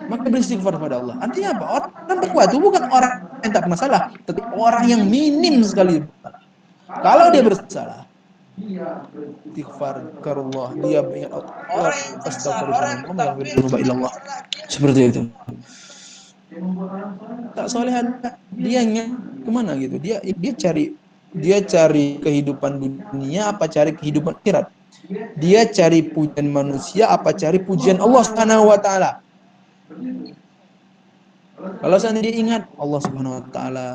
maka beristighfar kepada Allah. Artinya apa? Orang bertakwa itu bukan orang yang tak pernah salah, tetapi orang yang minim sekali. Kalau dia bersalah, istighfar ke Allah, dia ingat Allah, astagfirullahaladzim, yang illallah. Seperti itu. Tak soleh ada, dia ingat kemana gitu. Dia cari kehidupan dunia apa cari kehidupan akhirat. Dia cari pujian manusia apa cari pujian Allah Subhanahu wa taala. Kalau seandainya dia ingat Allah Subhanahu wa taala,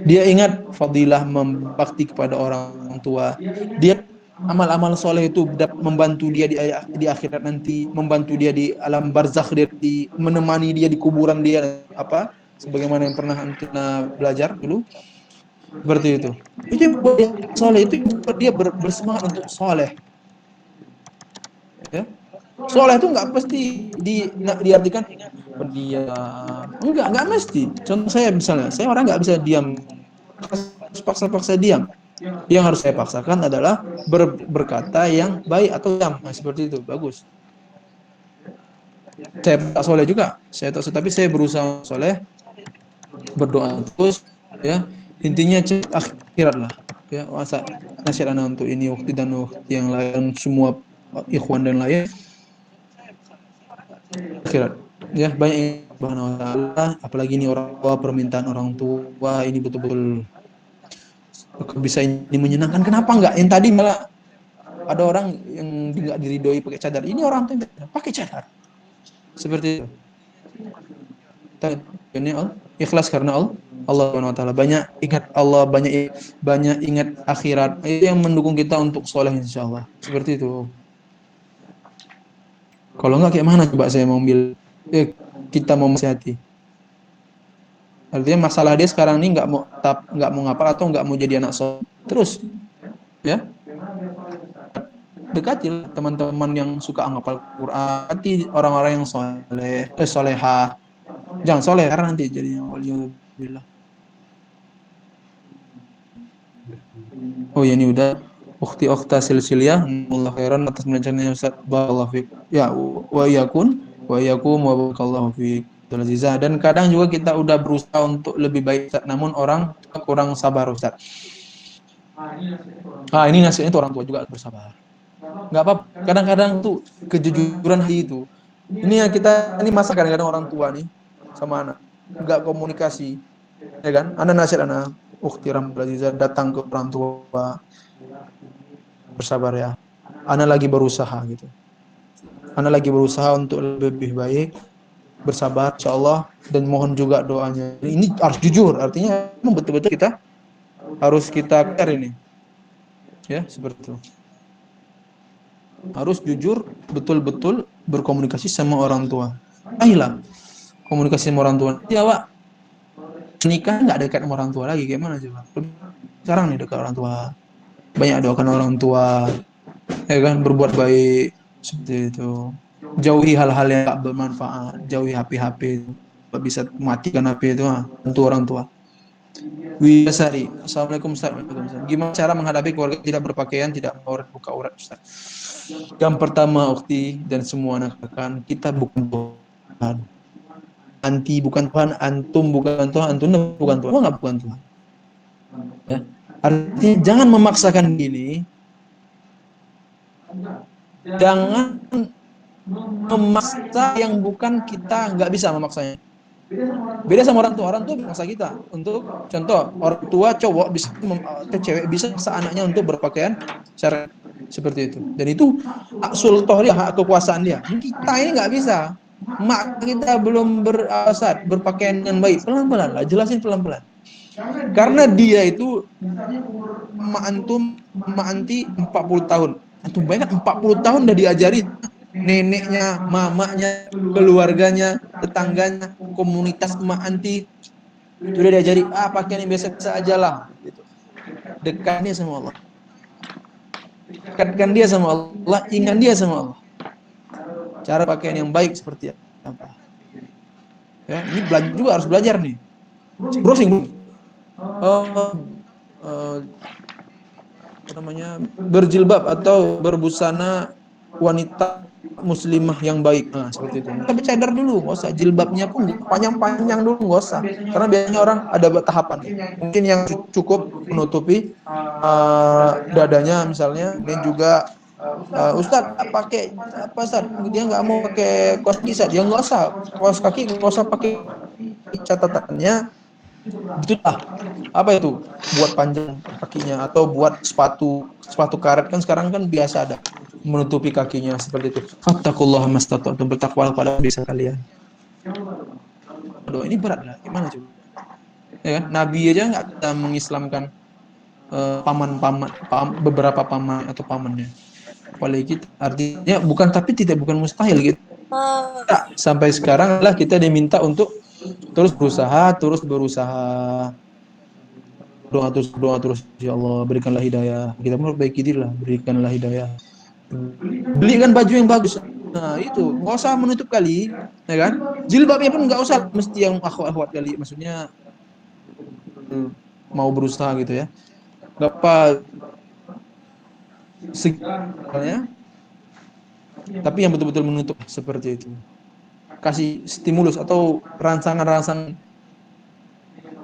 dia ingat fadilah membakti kepada orang tua, dia amal-amal soleh itu dapat membantu dia di akhirat nanti, membantu dia di alam barzakh, menemani dia di kuburan dia, apa sebagaimana yang pernah antina belajar dulu, seperti itu. Itu yang buat dia soleh, itu yang buat dia bersemangat untuk soleh. Ya. Soleh itu nggak pasti diartikan pendiam. Enggak mesti. Contoh saya misalnya, saya orang nggak bisa diam, paksa-paksa diam. Yang harus saya paksakan adalah berkata yang baik atau diam. Nah, seperti itu, bagus. Saya tak soleh juga, saya tak, tapi saya berusaha soleh, berdoa terus, ya. Intinya akhirat lah, ya. Masa nasihat anak untuk ini waktu dan waktu yang lain semua ikhwan dan lain akhirat, ya. Banyak Subhanahu wa taala, apalagi ini orang tua, permintaan orang tua ini betul-betul bisa ini menyenangkan. Kenapa enggak yang tadi malah ada orang yang enggak diridhoi pakai cadar, ini orang tua yang pakai cadar seperti itu. Ini ikhlas karena Allah Subhanahu wa taala, banyak ingat Allah, banyak ingat akhirat, itu yang mendukung kita untuk soleh insyaallah. Seperti itu. Kalau enggak kayak mana coba saya mau ambil, kita mau menasihati. Artinya masalah dia sekarang ini nggak mau ngapal atau nggak mau jadi anak soleh terus, ya. Dekati teman-teman yang suka ngapal Quran, nanti orang-orang yang solehah. Jangan soleh karena nanti jadinya waliyullah. Oh ya, ini udah ukhta silsiliyah, Allah khairan atas mengajarnya Ustaz, barakallahu fiik. Ya, wa iyyakum wa barakallahu fiik. Dan kadang juga kita udah berusaha untuk lebih baik Ustaz, namun orang kurang sabar Ustaz. Ini nasihatnya itu orang tua juga bersabar. Nggak apa, kadang-kadang tuh kejujuran hati itu. Ini yang kita ini masa kadang-kadang orang tua nih sama anak nggak komunikasi, ya kan? Anak nasihat anak, Ukhti Ramla Aziza, datang ke orang tua, bersabar ya. Anak lagi berusaha gitu. Anak lagi berusaha untuk lebih baik, bersabar insyaallah, dan mohon juga doanya. Ini harus jujur, artinya betul-betul kita harus kita clear ini. Ya, seperti itu. Harus jujur, betul-betul berkomunikasi sama orang tua. Ayolah, komunikasi sama orang tua. Ya, Pak. Nikah nggak dekat sama orang tua lagi, gimana coba? Sekarang nih dekat orang tua. Banyak doakan orang tua, ya kan, berbuat baik seperti itu. Jauhi hal-hal yang tak bermanfaat, jauhi HP-HP, bisa matikan HP itu, untuk orang tua. Wisari, Assalamualaikum Ustaz. Gimana cara menghadapi keluarga tidak berpakaian, tidak mau buka aurat Ustaz? Yang pertama, Ukti dan semua anak rekan, kita bukan Tuhan. Anti bukan Tuhan, antum bukan Tuhan, antum bukan Tuhan, nggak bukan Tuhan. Ya. Artinya jangan memaksakan gini. Jangan memaksa yang bukan kita nggak bisa memaksanya. Beda sama orang tua memaksa kita untuk, contoh, orang tua cowok bisa atau cewek bisa maksa anaknya untuk berpakaian secara seperti itu, dan itu hak sultah dia, hak kekuasaan dia. Kita ini nggak bisa. Mak kita belum berpakaian dengan baik, pelan-pelan lah, jelasin pelan-pelan, karena dia itu mak anti 40 tahun. Antum bayangkan 40 tahun udah diajari neneknya, mamanya, keluarganya, tetangganya, komunitas emak anti, sudah diajari pakaian yang biasa-biasa aja lah gitu. Dekatnya sama Allah, dekatkan dia sama Allah, ingat dia sama Allah, cara pakaian yang baik seperti apa, ya. Ini juga harus belajar nih, browsing. berjilbab atau berbusana wanita muslimah yang baik. Nah, seperti itu. Tapi cadar dulu, nggak usah. Jilbabnya pun panjang-panjang dulu, nggak usah. Karena biasanya orang ada tahapan. Mungkin yang cukup menutupi dadanya misalnya, dan juga Ustadz pakai apa Ustadz? Dia nggak mau pakai kaos kaki, Ustadz. Dia nggak usah kaos kaki, nggak usah pakai. Catatannya itulah apa itu, buat panjang kakinya atau buat sepatu karet, kan sekarang kan biasa ada menutupi kakinya seperti itu. Fattaqullaha mastata'tum, bertakwa kepada bisa kalian. Aduh, ini berat lah, gimana coba, ya kan? Nabi aja nggak bisa mengislamkan beberapa paman atau pamannya, apalagi kita. Artinya bukan mustahil gitu. Nah, sampai sekarang lah kita diminta untuk terus berusaha, doa terus, ya Allah berikanlah hidayah, kita perbaiki diri lah, berikanlah hidayah, belikan baju yang bagus. Nah itu nggak usah menutup kali, ya kan? Jilbabnya pun nggak usah mesti yang akhwat kali, maksudnya mau berusaha gitu ya, nggak apa segalanya, tapi yang betul-betul menutup seperti itu. Kasih stimulus atau rangsangan Allah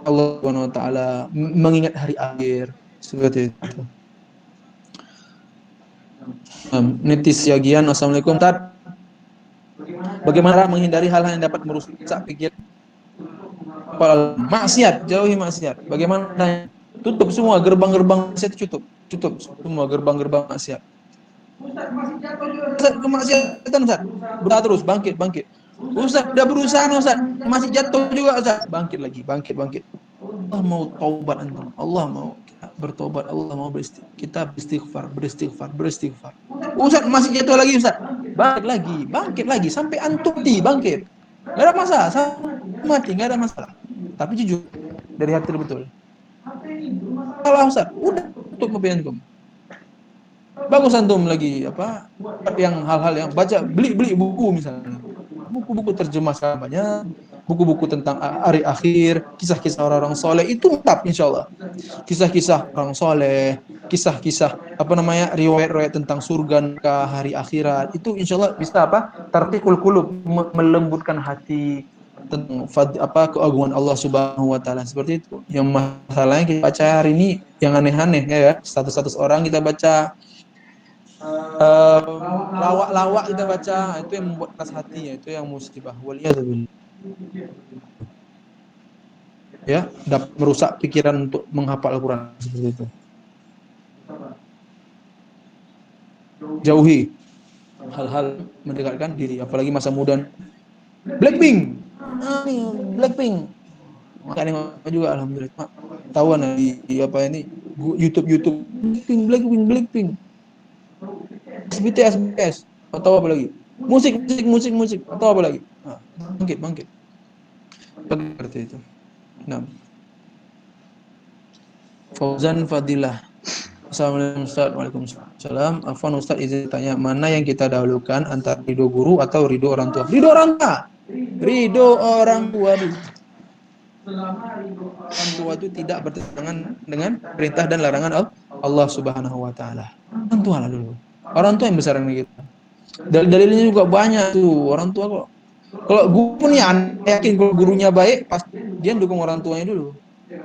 Subhanahu wa taala, mengingat hari akhir seperti itu. Nitis Yagian, Assalamualaikum Tad. Bagaimana menghindari hal-hal yang dapat merusak pikiran? Maksiat, jauhi maksiat. Bagaimana? Tutup semua gerbang-gerbang maksiat, tutup semua gerbang-gerbang maksiat. Ustaz, kemaksiatan Ustaz. Berusaha terus, bangkit. Ustaz, udah berusaha Ustaz, masih jatuh juga Ustaz. Bangkit lagi, bangkit. Allah mau taubat antum. Allah mau kita bertobat, Allah mau kita beristighfar. Ustaz masih jatuh lagi Ustaz. Bangkit lagi sampai antum bangkit. Enggak ada masalah, sampai mati enggak ada masalah. Tapi jujur dari hati betul. Salah Ustaz, udah tutup kopi antum. Bagus antum lagi yang hal-hal yang baca, beli buku misalnya. Buku-buku terjemah banyak, buku-buku tentang hari akhir, kisah-kisah orang-orang soleh, itu lengkap insyaallah. Kisah-kisah orang soleh, kisah-kisah riwayat-riwayat tentang surga, hari akhirat, itu insyaallah bisa tartiqul qulub, melembutkan hati tentang keagungan Allah Subhanahu wa taala, seperti itu. Yang masalahnya kita baca hari ini yang aneh-aneh ya, status-status orang kita baca, lawak-lawak kita baca, itu yang membuat keras hatinya, itu yang musibah. Waliyadzubillah. Ya, dapat merusak pikiran untuk menghafal Al-Quran seperti itu. Jauhi hal-hal mendekatkan diri, apalagi masa muda. Blackpink. Makanya juga alhamdulillah tahuan di YouTube Blackpink. BTS atau apa lagi? Musik atau apa lagi? Bangkit. Seperti itu. Nah. Fauzan Fadilah. Assalamualaikum Ustaz. Waalaikumsalam. Afwan Ustaz, izin tanya, mana yang kita dahulukan antara ridho guru atau ridho orang tua? Ridho orang tua dulu. Orang tua itu tidak bertentangan dengan perintah dan larangan Allah Subhanahu wa taala. Orang tua lah dulu. Orang tua yang besar dengan kita. Dalilnya juga banyak tuh, orang tua kok. Kalau guru pun ya yakin kalau gurunya baik, pasti dia dukung orang tuanya dulu.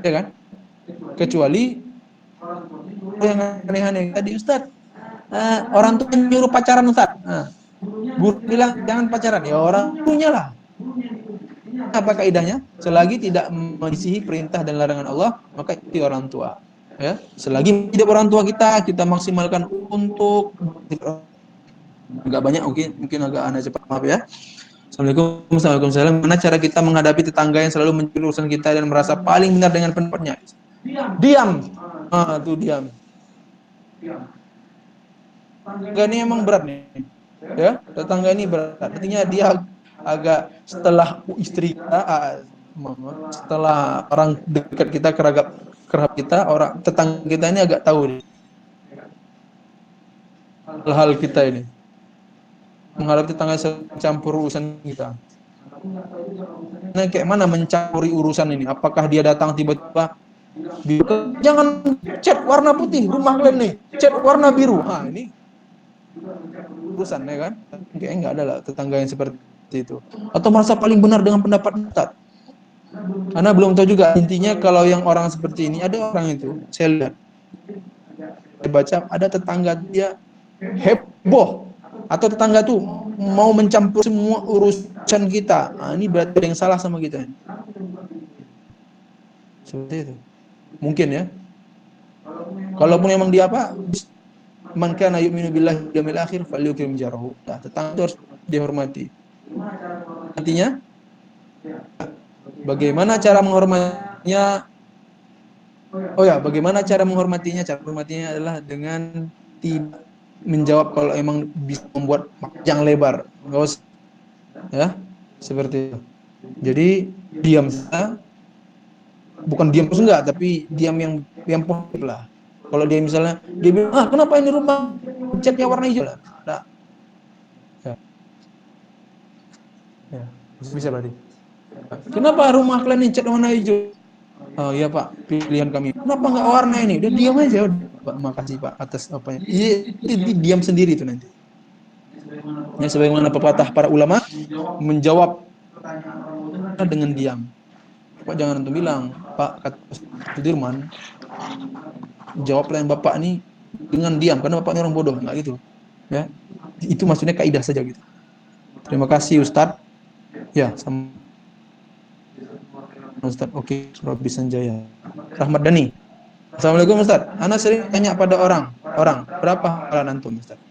Ya kan? Kecuali yang aneh-aneh tadi Ustaz, orang tua nyuruh pacaran Ustaz. Guru bilang jangan pacaran, ya orang tuanya lah. Apa kaidahnya? Selagi tidak menyisihi perintah dan larangan Allah, maka itu orang tua. Ya, selagi hidup orang tua kita maksimalkan untuk agak banyak, mungkin agak aneh cepat, maaf ya. Assalamualaikum. Mana cara kita menghadapi tetangga yang selalu mencuri urusan kita dan merasa paling benar dengan pendapatnya? Diam. Diam. Tetangga ini emang berat nih. Ya, tetangga ini berat. Artinya dia agak setelah istri kita, setelah orang dekat kita, kerap kita, orang tetangga kita ini agak tahu nih hal-hal kita ini. Menghadapi tetangga campur urusan kita. Nah, kayak mana mencampuri urusan ini? Apakah dia datang tiba-tiba Jangan cat warna putih rumah kalian nih, cat warna biru. Ah, ini urusan ya kan? Kayaknya nggak ada lah tetangga yang seperti itu. Atau merasa paling benar dengan pendapat Ustaz. Karena belum tahu juga intinya kalau yang orang seperti ini ada orang itu saya lihat baca ada tetangga dia heboh atau tetangga tuh mau mencampur semua urusan kita. Nah, ini berarti ada yang salah sama kita. Seperti itu. Mungkin ya. Kalaupun memang dia apa? Man kana yu'minu billahi wal yawmil akhir falyukrim jarahu. Nah, tetangga itu harus dihormati. Artinya bagaimana cara menghormatinya? Oh ya, bagaimana cara menghormatinya? Cara menghormatinya adalah dengan tidak menjawab kalau emang bisa membuat panjang lebar. Enggak usah ya. Seperti itu. Jadi diam saja, bukan diam terus enggak, tapi diam yang positif lah. Kalau dia misalnya dia bilang, "Ah, kenapa ini rumah catnya warna hijau?" Nah, ya, ya. Bisa berarti. Kenapa rumah kalian ini cat warna hijau? Oh iya Pak, pilihan kami. Kenapa nggak warna ini? Udah diam aja. Udah, Pak, makasih Pak atas apanya. Itu diam sendiri itu nanti. Ya, sebagaimana pepatah para ulama menjawab dengan diam. Pak jangan antum bilang, Pak kata Sudirman, jawablah yang Bapak ini dengan diam karena Bapak ini orang bodoh, nggak gitu. Ya, itu maksudnya kaidah saja gitu. Terima kasih Ustadz. Ya, sama Ustadz. Oke, Robi Sanjaya. Rahmat Dhani. Assalamualaikum Ustadz. Ana sering tanya pada orang berapa hafalan antum Ustadz?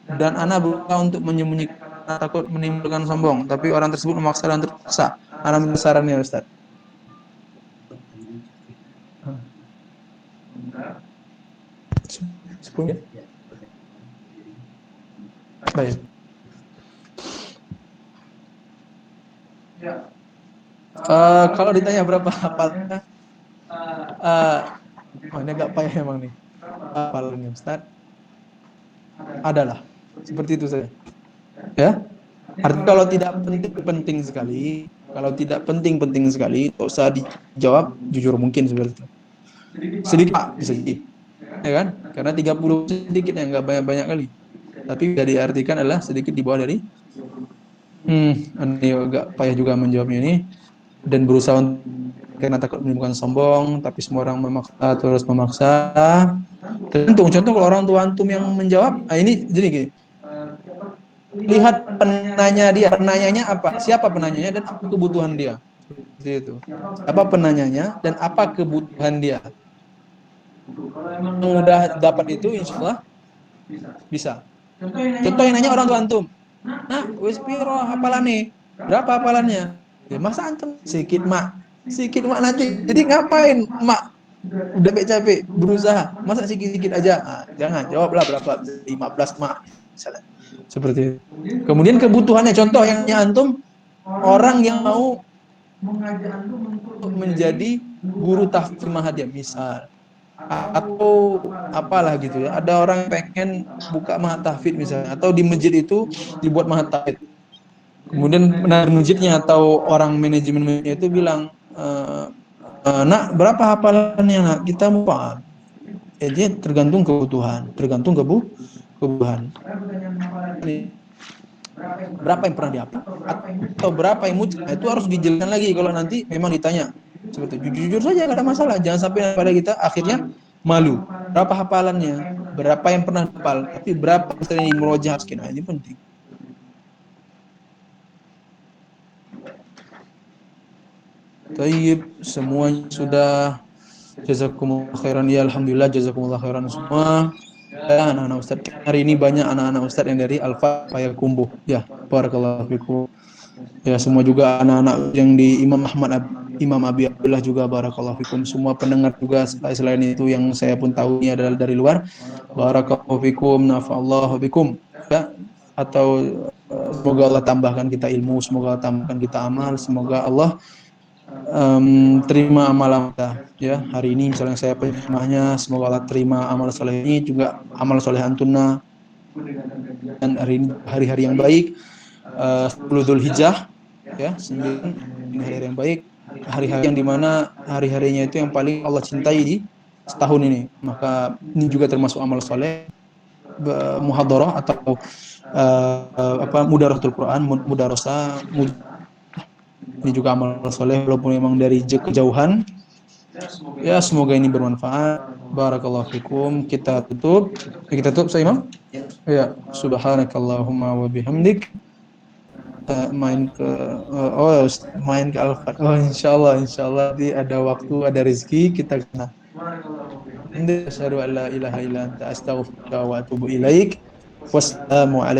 Dan Ana berusaha untuk menyembunyikan takut menimbulkan sombong, tapi orang tersebut memaksa dan terpaksa. Ana minta sarannya Ustadz. Sepuluh. Baik. Kalau ditanya berapa hafalnya, ini agak payah emang nih. Hafalannya Ustaz. Adalah seperti itu saja. Ya. Artinya kalau tidak penting sekali, kalau tidak penting sekali, tak usah dijawab jujur mungkin seperti itu. Sedikit Pak, bisa jadi. Ya kan? Karena 30 sedikit yang enggak banyak-banyak kali. Tapi bisa diartikan adalah sedikit di bawah dari ini agak payah juga menjawabnya ini dan berusaha karena takut menimbulkan sombong, tapi semua orang memaksa terus memaksa. Tergantung, contoh kalau orang tua antum yang menjawab, ini jadi gini, lihat penanya dia, penanyanya apa, siapa penanyanya dan apa kebutuhan dia, seperti itu. Apa penanyanya dan apa kebutuhan dia. Yang udah dapat itu, insya Allah bisa. Contoh yang nanya orang tua antum, nah, wis piro hafalane? Berapa hafalannya? Ya, masa antum sedikit mak nanti. Jadi ngapain mak udah capek berusaha masa sedikit aja? Nah, jangan jawablah berapa 15 mak misalnya. Seperti itu. Kemudian kebutuhannya, contoh yang antum orang yang mau menjadi guru tahfidz Mahathir misal, atau apalah gitu ya, ada orang yang pengen buka mahat tahfidz misalnya, atau di masjid itu dibuat mahat tahfidz. Kemudian benar masjidnya atau orang manajemen masjidnya itu bilang, nak berapa hafalannya nak, kita mau paham. Jadi tergantung kebutuhan, kebutuhan. Berapa yang pernah dihafal atau berapa yang muncul, nah, itu harus dijelaskan lagi kalau nanti memang ditanya. Seperti jujur saja, nggak ada masalah. Jangan sampai pada kita akhirnya malu. Berapa hafalannya, berapa yang pernah hafal, tapi berapa yang dimurojaahkan. Nah, ini penting. Tayyib, semuanya sudah. Jazakumullah khairan ya, alhamdulillah jazakumullah khairan semua. Ya, anak-anak Ustaz. Hari ini banyak anak-anak Ustaz yang dari Alfa Payakumbuh. Ya, barakallahu fikum. Ya, semua juga anak-anak yang di Imam Abi Abdullah juga barakallahu fikum. Semua pendengar juga selain itu yang saya pun tahu ini adalah dari luar. Barakallahu fikum, nafa'allahu bikum. Ya, atau semoga Allah tambahkan kita ilmu, semoga Allah tambahkan kita amal, semoga Allah terima amal kita ya. Hari ini misalnya saya penyemahnya, semoga Allah terima amal soleh ini, juga amal soleh antuna. Dan hari ini hari-hari yang baik, 10 Dzulhijjah ya, 9 ini hari yang baik. hari-hari yang dimana hari-harinya itu yang paling Allah cintai di setahun ini. Maka ini juga termasuk amal soleh, muhadarah atau mudaratul Quran, mudarasa. Ini juga amal soleh walaupun memang dari kejauhan. Ya, semoga ini bermanfaat. Barakallahu fikum. Kita tutup. Kita tutup, saya Imam. Ya, subhanakallahumma wa bihamdik. Main ke main ke Alfat. Oh, insyaallah di ada waktu, ada rezeki kita kena. Asyhadu an la ilaha illa anta astaghfiruka wa atubu ilaik. Wassalamu alaikum